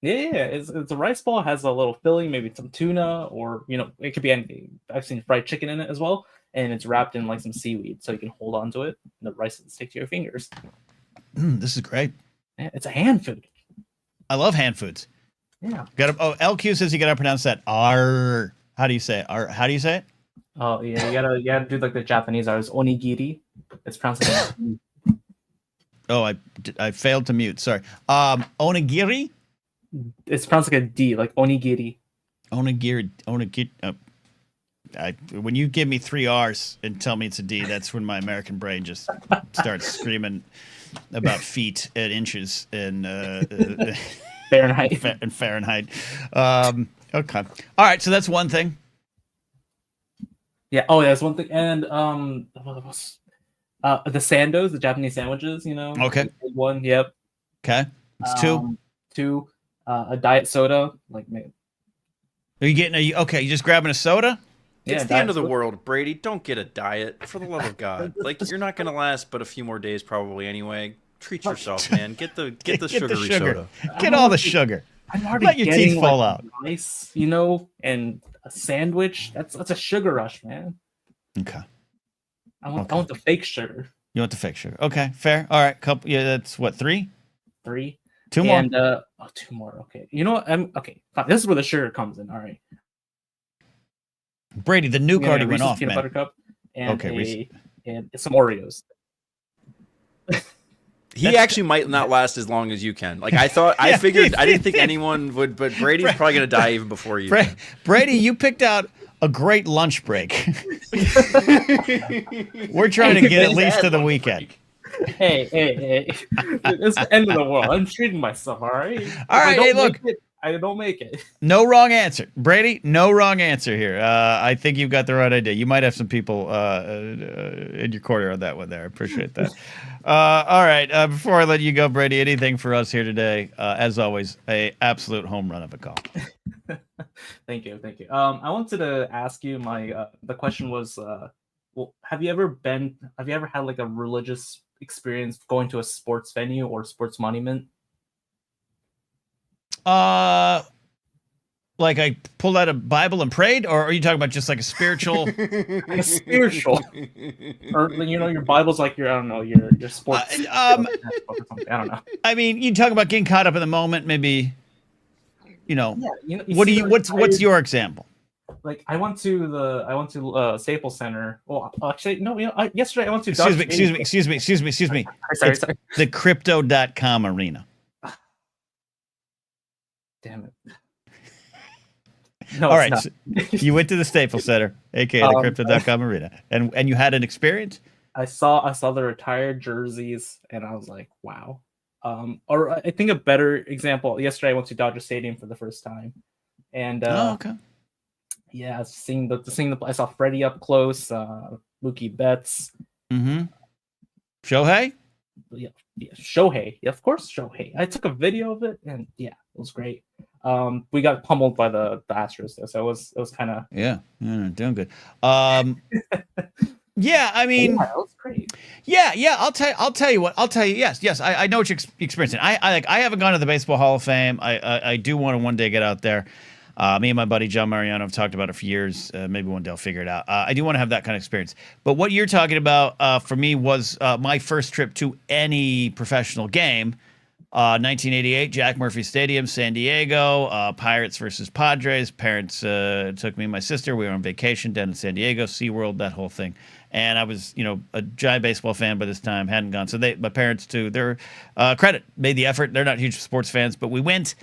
Yeah. It's a rice ball. Has a little filling, maybe some tuna, or it could be anything. I've seen fried chicken in it as well, and it's wrapped in like some seaweed, so you can hold on to it. And the rice doesn't stick to your fingers. This is great. Yeah, it's a hand food. I love hand foods. Yeah. LQ says you gotta pronounce that R. How do you say it? R. How do you say it? Oh yeah, you gotta do like the Japanese R. It's onigiri. It's pronounced like Oh, I failed to mute. Sorry. Onigiri. It's pronounced like a D, like onigiri. Onigiri. When you give me 3 R's and tell me it's a D, that's when my American brain just starts screaming about feet at inches and Fahrenheit. Fahrenheit. Okay. All right. So that's one thing. Yeah. Oh, yeah. That's one thing. And the sandos, the Japanese sandwiches. Okay. One. Yep. Okay. It's 2. 2. A diet soda, like maybe Are you getting okay? You just grabbing a soda? It's Yeah, the end of the Diet world, Brady. Don't get a diet, for the love of God. Like, you're not gonna last but a few more days probably anyway. Treat yourself, man. Get the Get the sugary sugar. soda. Get all the sugar. I'm already Let your getting teeth fall like out. rice, you know, and a sandwich. That's a sugar rush, man. Okay. I want the fake sugar. You want the fake sugar? Okay, fair. All right, couple. Yeah, that's what 3. 3. 2 more. And 2 more. Okay. You know what? Okay. Fine. This is where the sugar comes in. All right. Brady, the nuke already went off, peanut man. butter cup and Okay, and some Oreos. He actually might not last as long as you can. Like, I figured, I didn't think anyone would, but Brady's probably gonna die even before you. Brady, you picked out a great lunch break. We're trying to get at least to the weekend. Hey. It's the end of the world. I'm treating myself, all right? All right, hey, look. I don't make it. No wrong answer. Brady, no wrong answer here. I think you've got the right idea. You might have some people in your corner on that one there. I appreciate that. All right. Before I let you go, Brady, anything for us here today? As always, a absolute home run of a call. Thank you. I wanted to ask you the question was, well, have you ever had like a religious experience going to a sports venue or sports monument? Like I pulled out a Bible and prayed, or are you talking about just like a spiritual? Like a spiritual, or your Bible's like your, I don't know, your sports. I don't know. I mean, you talk about getting caught up in the moment, maybe. Yeah, what's your example? Like I went to Staples Center. Well, actually, no. Yesterday I went to. Excuse me. Sorry. The Crypto.com arena. Damn it. No, all right, so you went to the Staples Center, aka the Crypto.com arena, and you had an experience. I saw the retired jerseys, and I was like, wow. Or I think a better example. Yesterday I went to Dodger Stadium for the first time, and okay. Yeah, I saw Freddie up close, Mookie Betts, Shohei. Yeah, Shohei. Yeah, of course, Shohei. I took a video of it, and yeah, it was great. We got pummeled by the Astros, though, so it was kind of doing good. Yeah, I mean, that was great. Yeah. I'll tell you what. Yes. I know what you're experiencing. I haven't gone to the Baseball Hall of Fame. I do want to one day get out there. Me and my buddy John Mariano have talked about it for years. Maybe one day I'll figure it out. I do want to have that kind of experience. But what you're talking about for me was my first trip to any professional game. 1988, Jack Murphy Stadium, San Diego, Pirates versus Padres. Parents took me and my sister. We were on vacation down in San Diego, SeaWorld, that whole thing. And I was, a giant baseball fan by this time, hadn't gone. So my parents, to their credit, made the effort. They're not huge sports fans, but we went,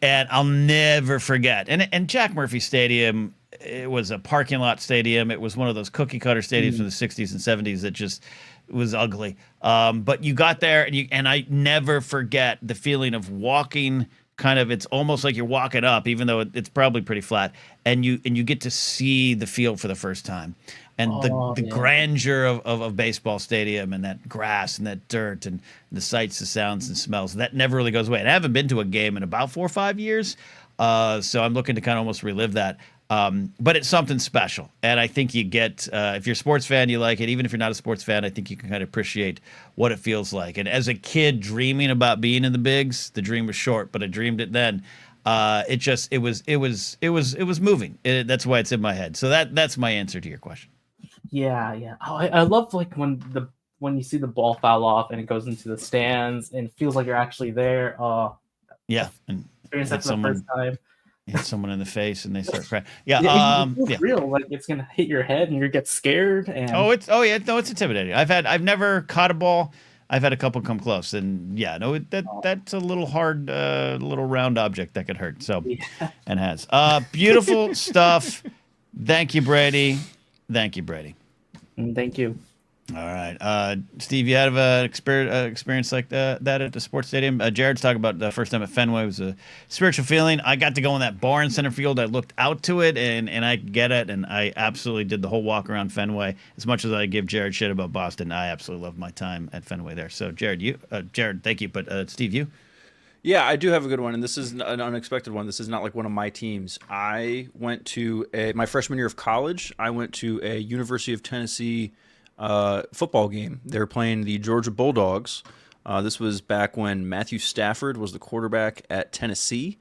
and I'll never forget. And Jack Murphy Stadium, it was a parking lot stadium. It was one of those cookie cutter stadiums from the 60s and 70s that just was ugly. But you got there, and I never forget the feeling of walking. It's almost like you're walking up, even though it's probably pretty flat, and you get to see the field for the first time, and the grandeur of baseball stadium, and that grass and that dirt and the sights, the sounds and smells. That never really goes away. And I haven't been to a game in about 4 or 5 years, so I'm looking to kind of almost relive that. But it's something special, and I think you get if you're a sports fan, you like it. Even if you're not a sports fan, I think you can kind of appreciate what it feels like. And as a kid dreaming about being in the bigs, the dream was short, but I dreamed it then. It was moving. That's why it's in my head. So that's my answer to your question. Yeah. Oh, I love like when you see the ball foul off and it goes into the stands and it feels like you're actually there. Yeah, and experience that for the first time. Hit someone in the face and they start crying. Yeah, it's real. Like it's gonna hit your head and you get scared. And it's intimidating. I've never caught a ball. I've had a couple come close, and that's a little hard, little round object that could hurt. So, and has beautiful stuff. Thank you, Brady. Thank you. All right, Steve, you had an experience like that at the sports stadium. Jared's talking about the first time at Fenway. It was a spiritual feeling. I got to go in that bar in center field. I looked out to it, and I get it, and I absolutely did the whole walk around Fenway. As much as I give Jared shit about Boston, I absolutely loved my time at Fenway there. So, Jared, thank you. But Steve, you? Yeah, I do have a good one, and this is an unexpected one. This is not like one of my teams. I went to my freshman year of college. I went to a University of Tennessee football game. They were playing the Georgia Bulldogs. This was back when Matthew Stafford was the quarterback at Tennessee.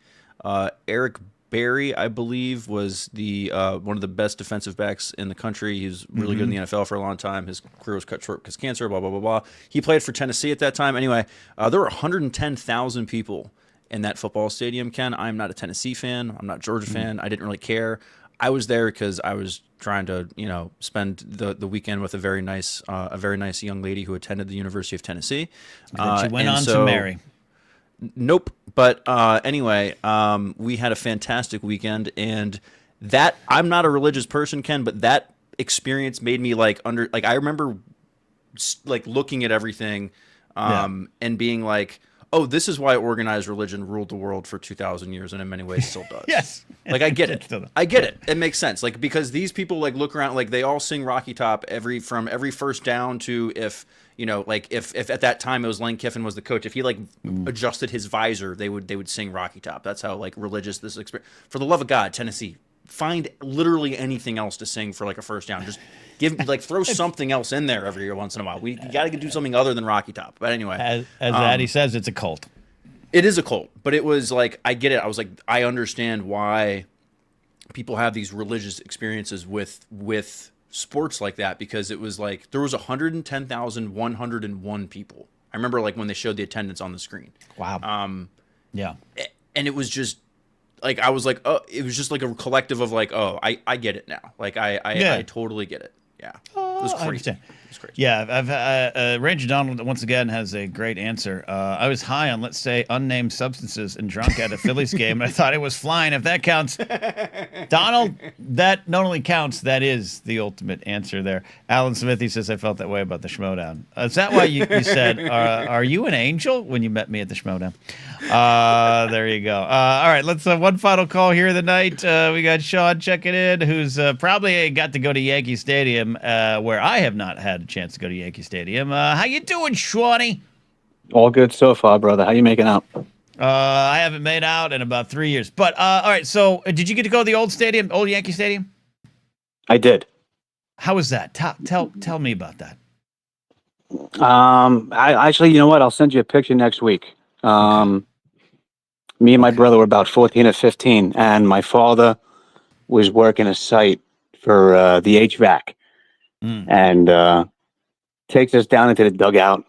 Eric Berry, I believe, was the one of the best defensive backs in the country. He was really good in the NFL for a long time. His career was cut short because cancer, blah, blah, blah, blah. He played for Tennessee at that time. Anyway, there were 110,000 people in that football stadium, Ken. I'm not a Tennessee fan. I'm not a Georgia fan. I didn't really care. I was there because I was trying to, spend the weekend with a very nice young lady who attended the University of Tennessee. That you went on to marry. Nope. But anyway, we had a fantastic weekend, and that I'm not a religious person, Ken, but that experience made me I remember looking at everything and being like, oh, this is why organized religion ruled the world for 2,000 years, and in many ways still does. Yes. I get it. I get it. It makes sense. Because these people look around, they all sing Rocky Top from every first down to if at that time it was Lane Kiffin was the coach, if he adjusted his visor, they would sing Rocky Top. That's how religious this experience. For the love of God, Tennessee, find literally anything else to sing for a first down. Just throw something else in there every once in a while. We got to do something other than Rocky Top. But anyway, as Addy says, it's a cult. It is a cult, but it was I get it. I was I understand why people have these religious experiences with sports like that, because it was there was 110,101 people. I remember when they showed the attendance on the screen. Wow. Yeah. And it was just I was oh, it was just a collective of oh, I get it now. I totally get it. Yeah. It was crazy. I understand. It was crazy. Yeah, I've Ranger Donald once again has a great answer. I was high on, let's say, unnamed substances and drunk at a Phillies game, and I thought it was flying. If that counts, Donald, that not only counts, that is the ultimate answer there. Alan Smithy says, I felt that way about the Schmodown. Is that why you said, are you an angel when you met me at the Schmodown? There you go. All right, let's one final call here of the night. We got Sean checking in, who's probably got to go to Yankee Stadium, where I have not had a chance to go to Yankee Stadium. How you doing, Shawnee? All good so far, brother. How you making out? I haven't made out in about 3 years. But all right, so did you get to go to the old Yankee Stadium? I did. How was that? Tell me about that. I actually, you know what? I'll send you a picture next week. Me and my brother were about 14 or 15, and my father was working a site for the HVAC, and takes us down into the dugout.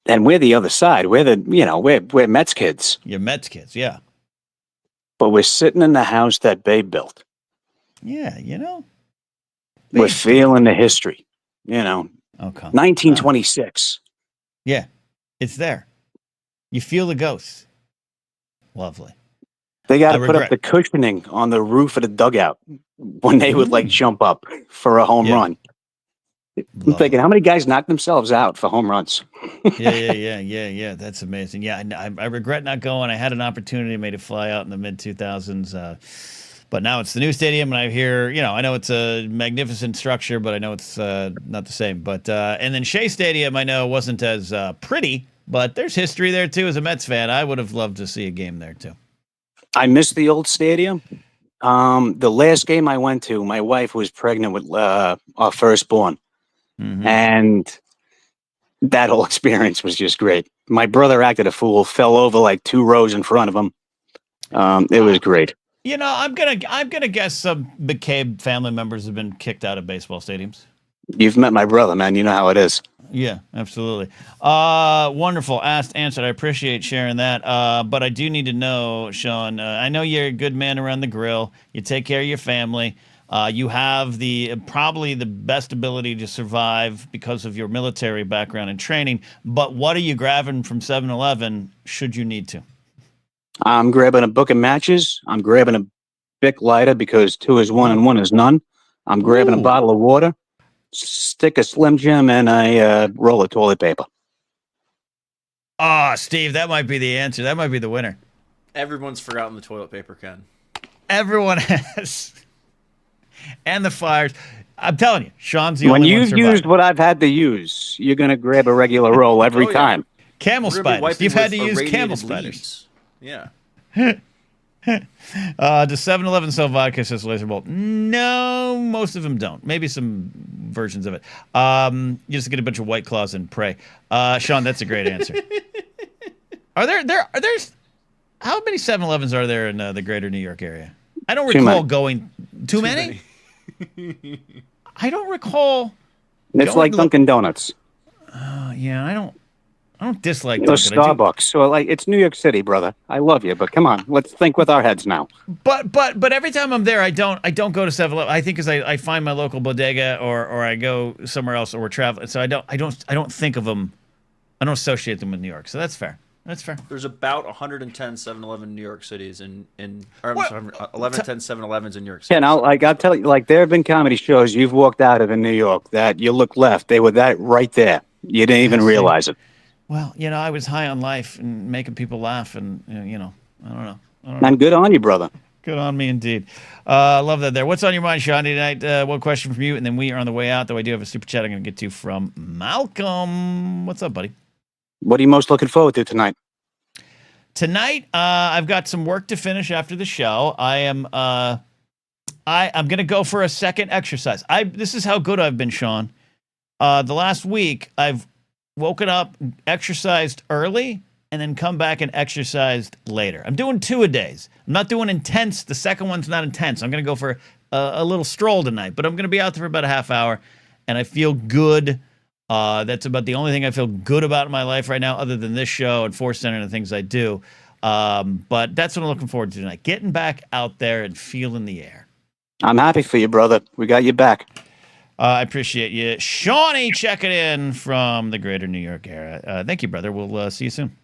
And we're the other side. We're Mets kids. You're Mets kids, yeah. But we're sitting in the house that Babe built. Yeah, We're feeling the history, Okay. 1926. Yeah, it's there. You feel the ghosts. Lovely. They got to put up the cushioning on the roof of the dugout when they would jump up for a home run. I'm thinking, how many guys knock themselves out for home runs? Yeah. That's amazing. Yeah, I regret not going. I had an opportunity, made it fly out in the mid 2000s. But now it's the new stadium, and I hear, I know it's a magnificent structure, but I know it's not the same. But and then Shea Stadium, I know wasn't as pretty, but there's history there too. As a Mets fan, I would have loved to see a game there too. I miss the old stadium. The last game I went to, my wife was pregnant with our firstborn, and that whole experience was just great. My brother acted a fool, fell over 2 rows in front of him. It was great. I'm gonna guess some McCabe family members have been kicked out of baseball stadiums. You've met my brother, man. You know how it is. Yeah, absolutely. Wonderful. Asked, answered. I appreciate sharing that. But I do need to know, Sean, I know you're a good man around the grill. You take care of your family. You have probably the best ability to survive because of your military background and training. But what are you grabbing from 7-Eleven should you need to? I'm grabbing a book of matches. I'm grabbing a Bic lighter because 2 is 1 and 1 is none. I'm grabbing a bottle of water, stick a Slim Jim, and a roll of toilet paper. Steve, that might be the answer. That might be the winner. Everyone's forgotten the toilet paper, Ken. Everyone has. And the fires. I'm telling you, Sean's the only one When you've used what I've had to use, you're going to grab a regular roll every time. Camel We're gonna be spiders. wiping You've had to with use camel irradiated spiders. leaves. Yeah. Does 7-Eleven sell vodka, says Laser Bolt? No, most of them don't. Maybe some versions of it. You just get a bunch of White Claws and pray. Sean, that's a great answer. Are there's how many 7-Elevens are there in the greater New York area? I don't recall going too many. I don't recall. It's like Dunkin' Donuts. Yeah, I don't dislike Or Dunkin'. Starbucks. So like, it's New York City, brother. I love you, but come on, let's think with our heads now. But every time I'm there, I don't go to 7-Eleven. I think because I find my local bodega or I go somewhere else or we're traveling. So I don't think of them. I don't associate them with New York. So that's fair. That's fair. There's about 110 7-Eleven in New York cities or I'm sorry, 1110 7-Elevens in New York City. Yeah, now, like, I'll tell you, like, there have been comedy shows you've walked out of in New York that you look left, they were that right there. You didn't even realize it. Well, I was high on life and making people laugh, and I don't know. And good on you, brother. Good on me indeed. Love that there. What's on your mind, Sean, tonight? One question from you, and then we are on the way out, though I do have a super chat I'm going to get to from Malcolm. What's up, buddy? What are you most looking forward to tonight? Tonight, I've got some work to finish after the show. I'm going to go for a second exercise. This is how good I've been, Sean. The last week, I've woken up, exercised early, and then come back and exercised later. I'm doing 2 a days. I'm not doing intense. The second one's not intense. I'm going to go for a little stroll tonight, but I'm going to be out there for about a half hour, and I feel good. That's about the only thing I feel good about in my life right now, other than this show and Force Center and the things I do. But that's what I'm looking forward to tonight. Getting back out there and feeling the air. I'm happy for you, brother. We got you back. I appreciate you. Shawnee checking in from the greater New York area. Thank you, brother. We'll see you soon.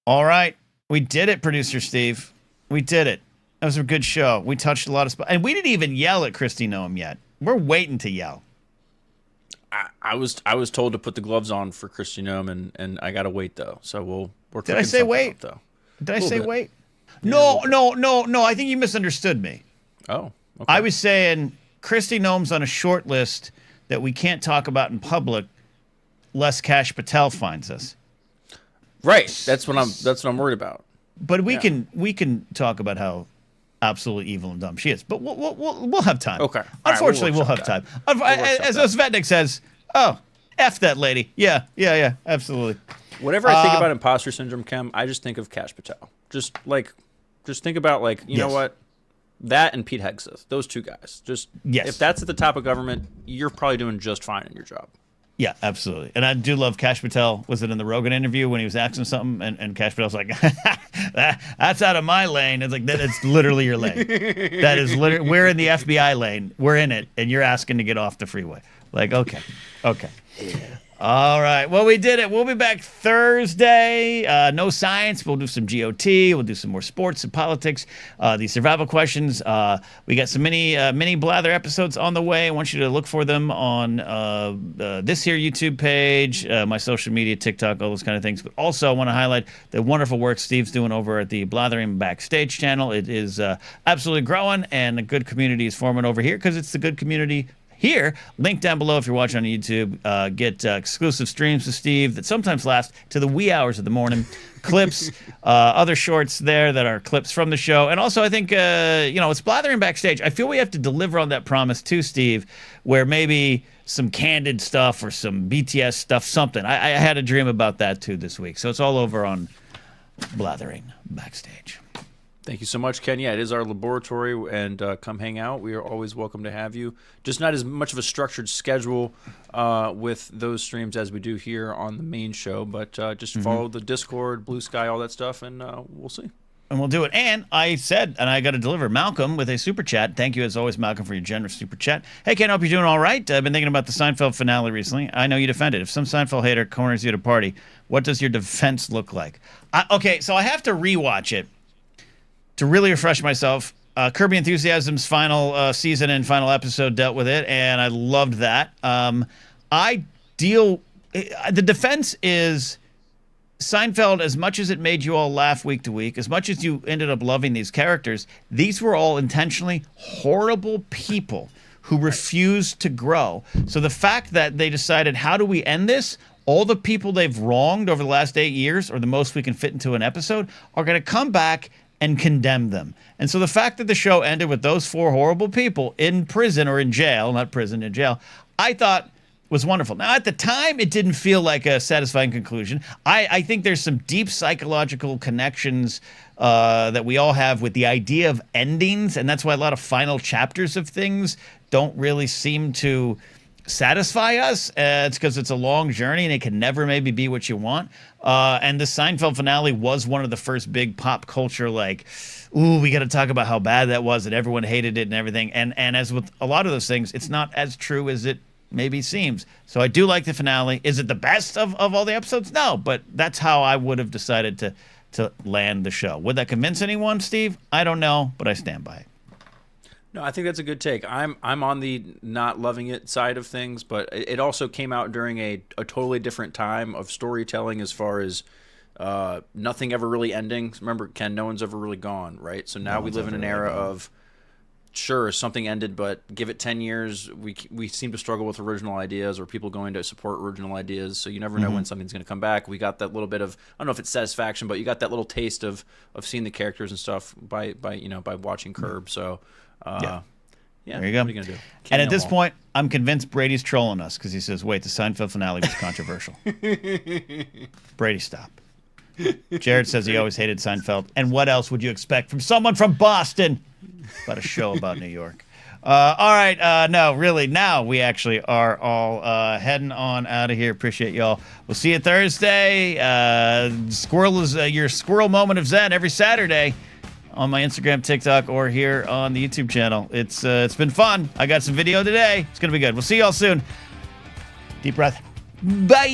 All right. We did it, producer Steve. We did it. That was a good show. We touched a lot of spots. And we didn't even yell at Christy Noam yet. We're waiting to yell. I was told to put the gloves on for Christy Noam, and I gotta wait though. So we're Did I say wait? up, though. Did I say bit. wait? Yeah, No. I think you misunderstood me. Oh, okay. I was saying Christy Noam's on a short list that we can't talk about in public lest Kash Patel finds us. Right. That's what I'm worried about. But we can talk about how absolutely evil and dumb she is. But we'll have time. Okay. Unfortunately, we'll have time. As Svetnik says, oh, F that lady. Yeah, absolutely. Whenever I think about imposter syndrome, Kem, I just think of Kash Patel. Just think about you know what? That and Pete Hegseth, those two guys. Yes. If that's at the top of government, you're probably doing just fine in your job. Yeah, absolutely. And I do love Kash Patel. Was it in the Rogan interview when he was asking something and Kash Patel's like, that's out of my lane. It's like, it's literally your lane. That is literally, we're in the FBI lane. We're in it. And you're asking to get off the freeway. Like, okay. Yeah. All right. Well, we did it. We'll be back Thursday. No science. We'll do some GOT. We'll do some more sports and politics. These survival questions. We got some mini Blather episodes on the way. I want you to look for them on this here YouTube page, my social media, TikTok, all those kind of things. But also, I want to highlight the wonderful work Steve's doing over at the Blathering Backstage channel. It is absolutely growing, and a good community is forming over here because it's the good community here. Link down below if you're watching on YouTube. Get exclusive streams with Steve that sometimes last to the wee hours of the morning. Clips, other shorts there that are clips from the show. And also, I think, it's Blathering Backstage. I feel we have to deliver on that promise too, Steve, where maybe some candid stuff or some BTS stuff, something. I had a dream about that too this week. So it's all over on Blathering Backstage. Thank you so much, Ken. Yeah, it is our laboratory, and come hang out. We are always welcome to have you. Just not as much of a structured schedule with those streams as we do here on the main show, but just follow the Discord, Blue Sky, all that stuff, and we'll see. And we'll do it. And I said, and I got to deliver, Malcolm with a super chat. Thank you, as always, Malcolm, for your generous super chat. Hey, Ken, hope you're doing all right. I've been thinking about the Seinfeld finale recently. I know you defended. If some Seinfeld hater corners you at a party, what does your defense look like? Okay, so I have to rewatch it to really refresh myself. Kirby Enthusiasm's final season and final episode dealt with it, and I loved that. The defense is Seinfeld, as much as it made you all laugh week to week, as much as you ended up loving these characters, these were all intentionally horrible people who refused to grow. So the fact that they decided, how do we end this? all the people they've wronged over the last 8 years, or the most we can fit into an episode, are going to come back and condemn them. And so the fact that the show ended with those 4 horrible people in prison or in jail, not prison, in jail, I thought was wonderful. Now, at the time, it didn't feel like a satisfying conclusion. I think there's some deep psychological connections that we all have with the idea of endings, and that's why a lot of final chapters of things don't really seem to satisfy us. It's because it's a long journey, and it can never maybe be what you want. And the Seinfeld finale was one of the first big pop culture, like, ooh, we got to talk about how bad that was, and everyone hated it and everything. And as with a lot of those things, it's not as true as it maybe seems. So I do like the finale. Is it the best of all the episodes? No, but that's how I would have decided to land the show. Would that convince anyone, Steve? I don't know, but I stand by it. No, I think that's a good take. I'm on the not loving it side of things, but it also came out during a totally different time of storytelling as far as nothing ever really ending. Remember, Ken, no one's ever really gone, right? So now we live in an era of, sure, something ended, but give it 10 years, we seem to struggle with original ideas or people going to support original ideas, so you never know when something's going to come back. We got that little bit of, I don't know if it's satisfaction, but you got that little taste of seeing the characters and stuff by watching Curb. So yeah, there you go. What are you gonna do? And at this point, I'm convinced Brady's trolling us because he says, wait, the Seinfeld finale was controversial. Brady, stop. Jared says he always hated Seinfeld. And what else would you expect from someone from Boston about a show about New York? All right. No, really, now we actually are all heading on out of here. Appreciate y'all. We'll see you Thursday. Squirrel is your squirrel moment of Zen every Saturday on my Instagram, TikTok, or here on the YouTube channel. It's been fun. I got some video today. It's going to be good. We'll see y'all soon. Deep breath. Bye.